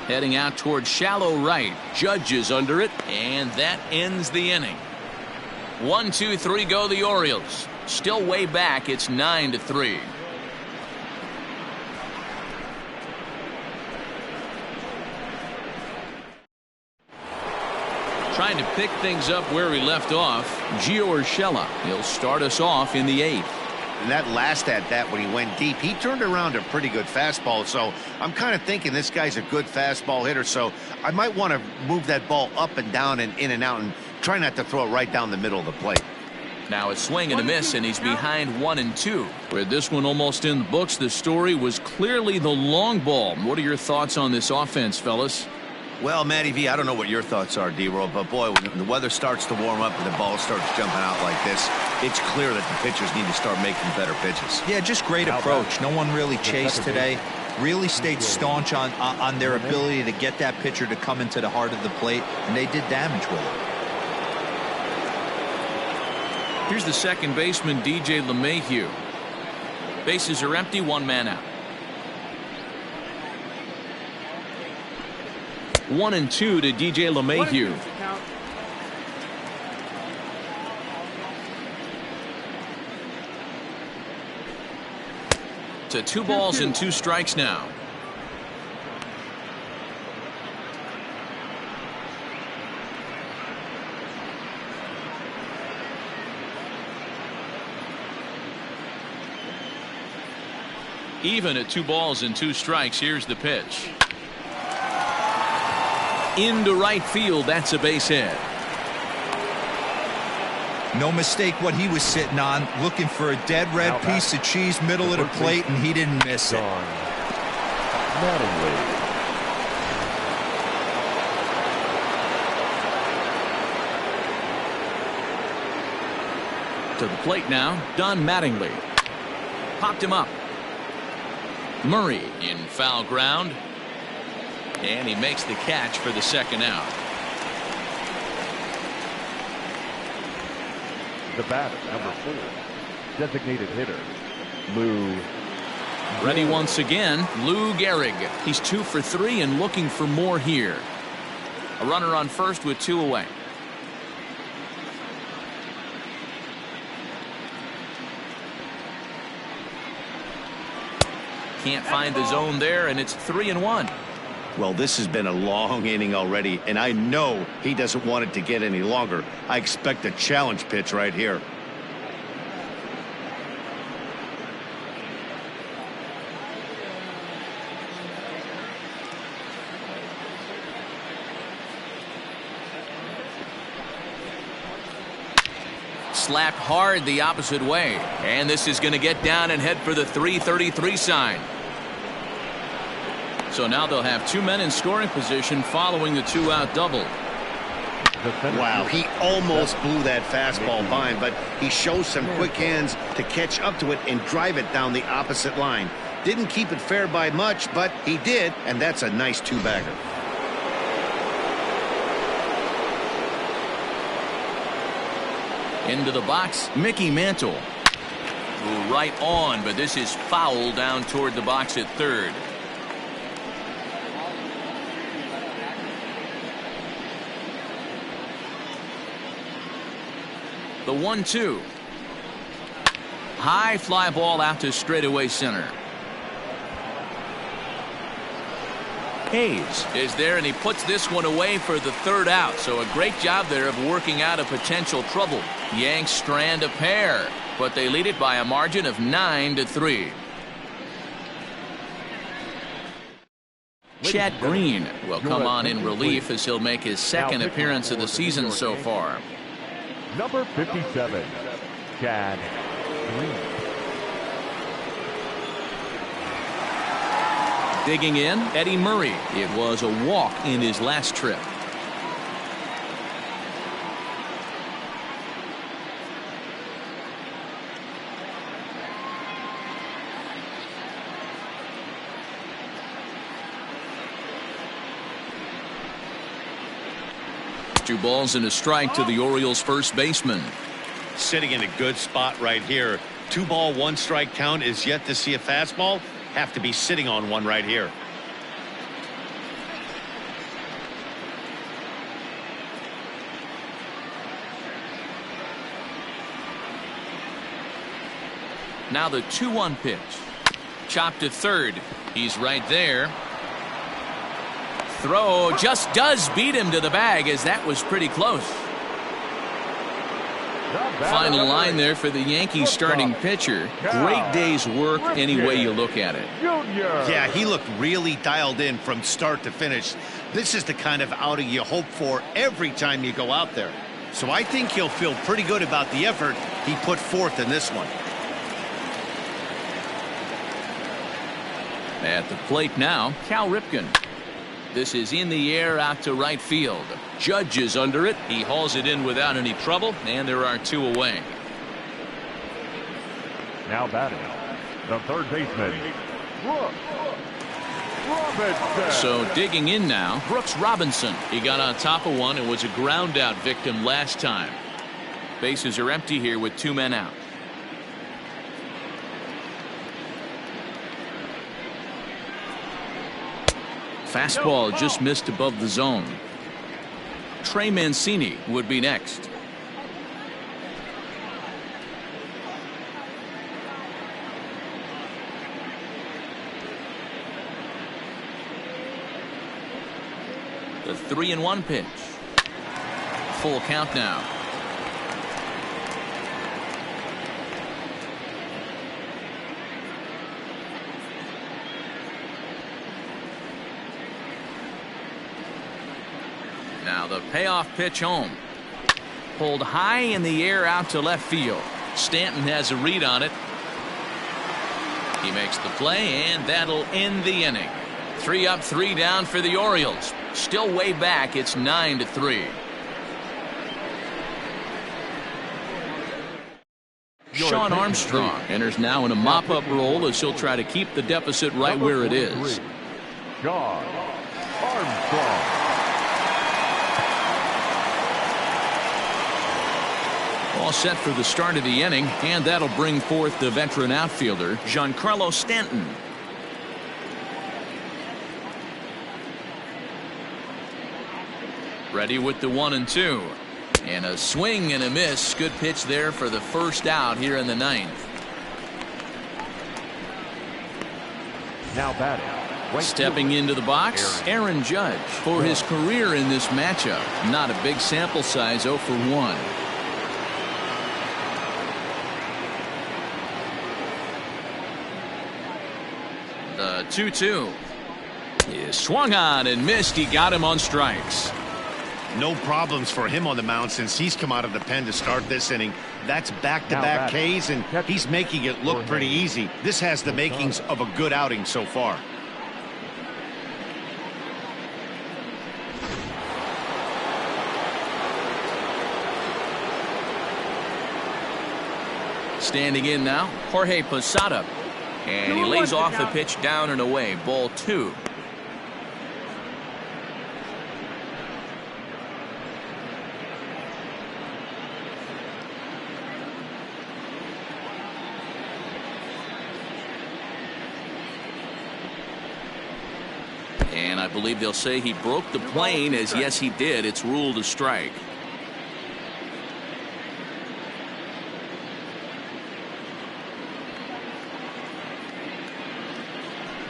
Heading out towards shallow right. Judge is under it, and that ends the inning. 1, 2, 3 go the Orioles. Still way back. It's 9-3. Trying to pick things up where he left off, Gio Urshela. He'll start us off in the 8th. And that last at-bat when he went deep, he turned around a pretty good fastball. So I'm kind of thinking this guy's a good fastball hitter. So I might want to move that ball up and down and in and out and try not to throw it right down the middle of the plate. Now a swing and a miss, and he's behind 1-2. With this one almost in the books, the story was clearly the long ball. What are your thoughts on this offense, fellas? Well, Matty V, I don't know what your thoughts are, D-Roll, but boy, when the weather starts to warm up and the ball starts jumping out like this, it's clear that the pitchers need to start making better pitches. Yeah, just great approach. No one really chased today. Really stayed staunch on their ability to get that pitcher to come into the heart of the plate, and they did damage with it. Here's the second baseman, DJ LeMahieu. Bases are empty, one man out. 1-2 to DJ LeMahieu. To 2 balls and 2 strikes now. Even at 2 balls and 2 strikes. Here's the pitch. Into right field. That's a base hit. No mistake what he was sitting on, looking for a dead red piece of cheese middle of the plate, and he didn't miss it. To the plate now, Don Mattingly. Popped him up. Murray in foul ground. And he makes the catch for the second out. The batter, number 4, designated hitter, Lou. Ready once again, Lou Gehrig. He's 2 for 3 and looking for more here. A runner on first with 2 away. Can't find the zone there, and it's 3-1. Well, this has been a long inning already, and I know he doesn't want it to get any longer. I expect a challenge pitch right here. Slapped hard the opposite way, and this is going to get down and head for the 333 sign. So now they'll have 2 men in scoring position following the 2-out double. Wow, he almost blew that fastball by him, but he shows some quick hands to catch up to it and drive it down the opposite line. Didn't keep it fair by much, but he did, and that's a nice 2-bagger. Into the box, Mickey Mantle. Ooh, right on, but this is foul down toward the box at third. The 1-2. High fly ball out to straightaway center. Hayes is there, and he puts this one away for the 3rd out. So a great job there of working out a potential trouble. Yanks strand a pair, but they lead it by a margin of 9-3. Chad Green will come on in relief as he'll make his 2nd appearance of the season so far. Number 57, Chad Green. Digging in, Eddie Murray. It was a walk in his last trip. Two balls and a strike to the Orioles first baseman. Sitting in a good spot right here. 2-ball, 1-strike count is yet to see a fastball. Have to be sitting on one right here. Now the 2-1 pitch. Chopped to third. He's right there. Throw just does beat him to the bag, as that was pretty close. Final line there for the Yankees starting pitcher. Great day's work any way you look at it. Yeah, he looked really dialed in from start to finish. This is the kind of outing you hope for every time you go out there. So I think he'll feel pretty good about the effort he put forth in this one. At the plate now, Cal Ripken. This is in the air out to right field. Judge is under it. He hauls it in without any trouble, and there are 2 away. Now batting, the third baseman, Brooks Robinson. So digging in now, Brooks Robinson. He got on top of one and was a ground out victim last time. Bases are empty here with 2 men out. Fastball just missed above the zone. Trey Mancini would be next. The 3-1 pitch. Full count now. Now the payoff pitch home. Pulled high in the air out to left field. Stanton has a read on it. He makes the play, and that'll end the inning. 3 up, 3 down for the Orioles. Still way back. It's 9-3. Sean Armstrong enters now in a mop-up role as he'll try to keep the deficit right where it is. Sean Armstrong. All set for the start of the inning, and that'll bring forth the veteran outfielder, Giancarlo Stanton. Ready with the 1-2. And a swing and a miss. Good pitch there for the first out here in the 9th. Now batting. Stepping into the box, Aaron Judge. For his career in this matchup, not a big sample size, 0 for 1. The 2-2 is swung on and missed. He got him on strikes. No problems for him on the mound since he's come out of the pen to start this inning. That's back-to-back Ks, and he's making it look pretty easy. This has the makings of a good outing so far. Standing in now, Jorge Posada. And he lays off the pitch down and away. Ball 2. And I believe they'll say he broke the plane, as yes he did. It's ruled a strike.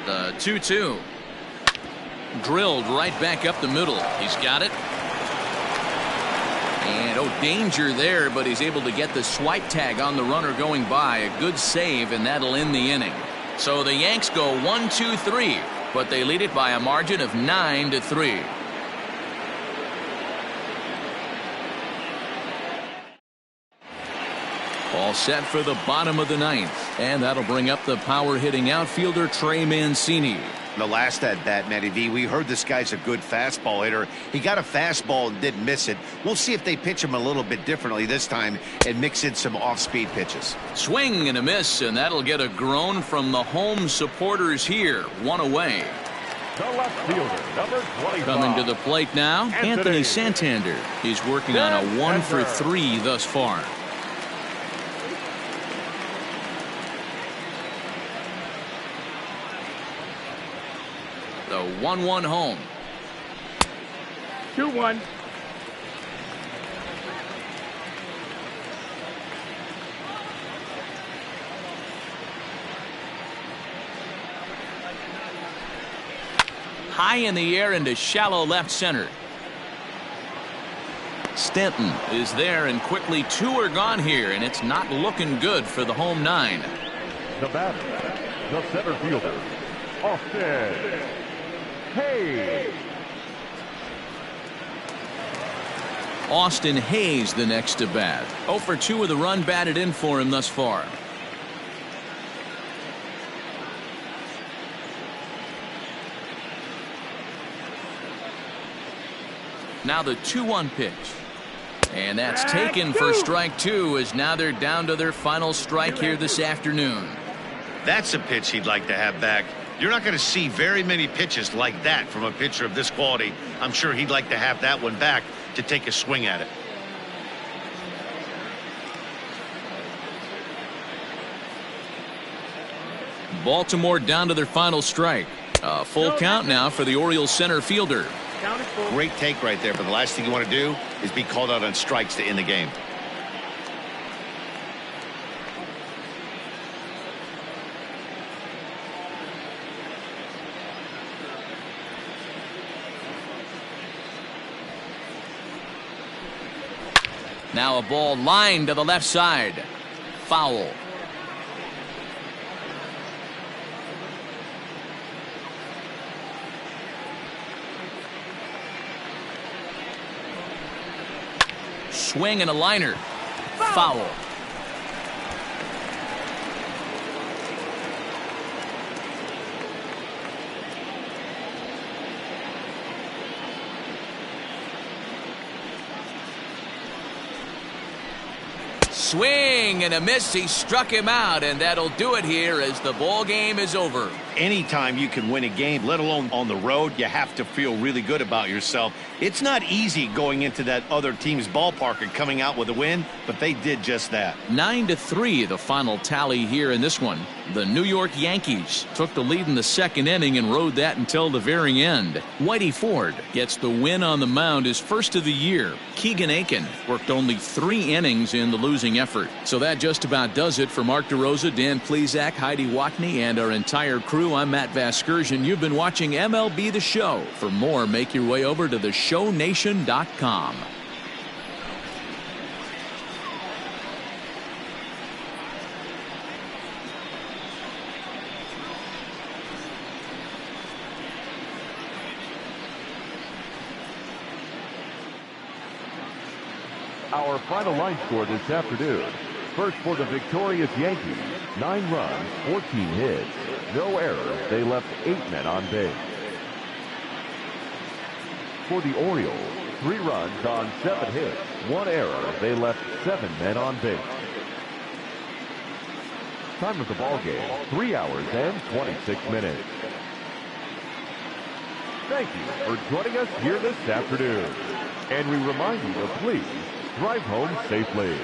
The 2-2. Drilled right back up the middle. He's got it. And danger there, but he's able to get the swipe tag on the runner going by. A good save, and that'll end the inning. So the Yanks go 1-2-3, but they lead it by a margin of 9-3. All set for the bottom of the 9th, and that'll bring up the power-hitting outfielder Trey Mancini. The last at bat, Matty V, we heard this guy's a good fastball hitter. He got a fastball and didn't miss it. We'll see if they pitch him a little bit differently this time and mix in some off-speed pitches. Swing and a miss, and that'll get a groan from the home supporters here. 1 away. The left fielder, number 25. Coming to the plate now, Anthony Santander. He's working on a 1 for 3 thus far. The 1-1 home. 2-1. High in the air into shallow left center. Stanton is there, and quickly 2 are gone here, and it's not looking good for the home 9. The batter, the center fielder, Austin Hayes. Austin Hayes the next to bat. 0 for 2 with a run batted in for him thus far. Now the 2-1 pitch. And that's taken for strike 2, as now they're down to their final strike here this afternoon. That's a pitch he'd like to have back. You're not going to see very many pitches like that from a pitcher of this quality. I'm sure he'd like to have that one back to take a swing at it. Baltimore down to their final strike. A full count now for the Orioles center fielder. Great take right there, but the last thing you want to do is be called out on strikes to end the game. Now a ball lined to the left side. Foul. Swing and a liner. Foul. Swing and a miss. He struck him out, and that'll do it here as the ball game is over. Anytime you can win a game, let alone on the road, you have to feel really good about yourself. It's not easy going into that other team's ballpark and coming out with a win, but they did just that. 9-3 the final tally here in this one. The New York Yankees took the lead in the second inning and rode that until the very end. Whitey Ford gets the win on the mound, his first of the year. Keegan Aiken worked only 3 innings in the losing effort. So that just about does it for Mark DeRosa, Dan Plesac, Heidi Watney, and our entire crew. I'm Matt Vasgersian. You've been watching MLB The Show. For more, make your way over to theshownation.com. Our final line score this afternoon. First for the victorious Yankees, 9 runs, 14 hits, no errors. They left 8 men on base. For the Orioles, 3 runs on 7 hits, 1 error. They left 7 men on base. Time of the ball game, 3 hours and 26 minutes. Thank you for joining us here this afternoon. And we remind you to please drive home safely.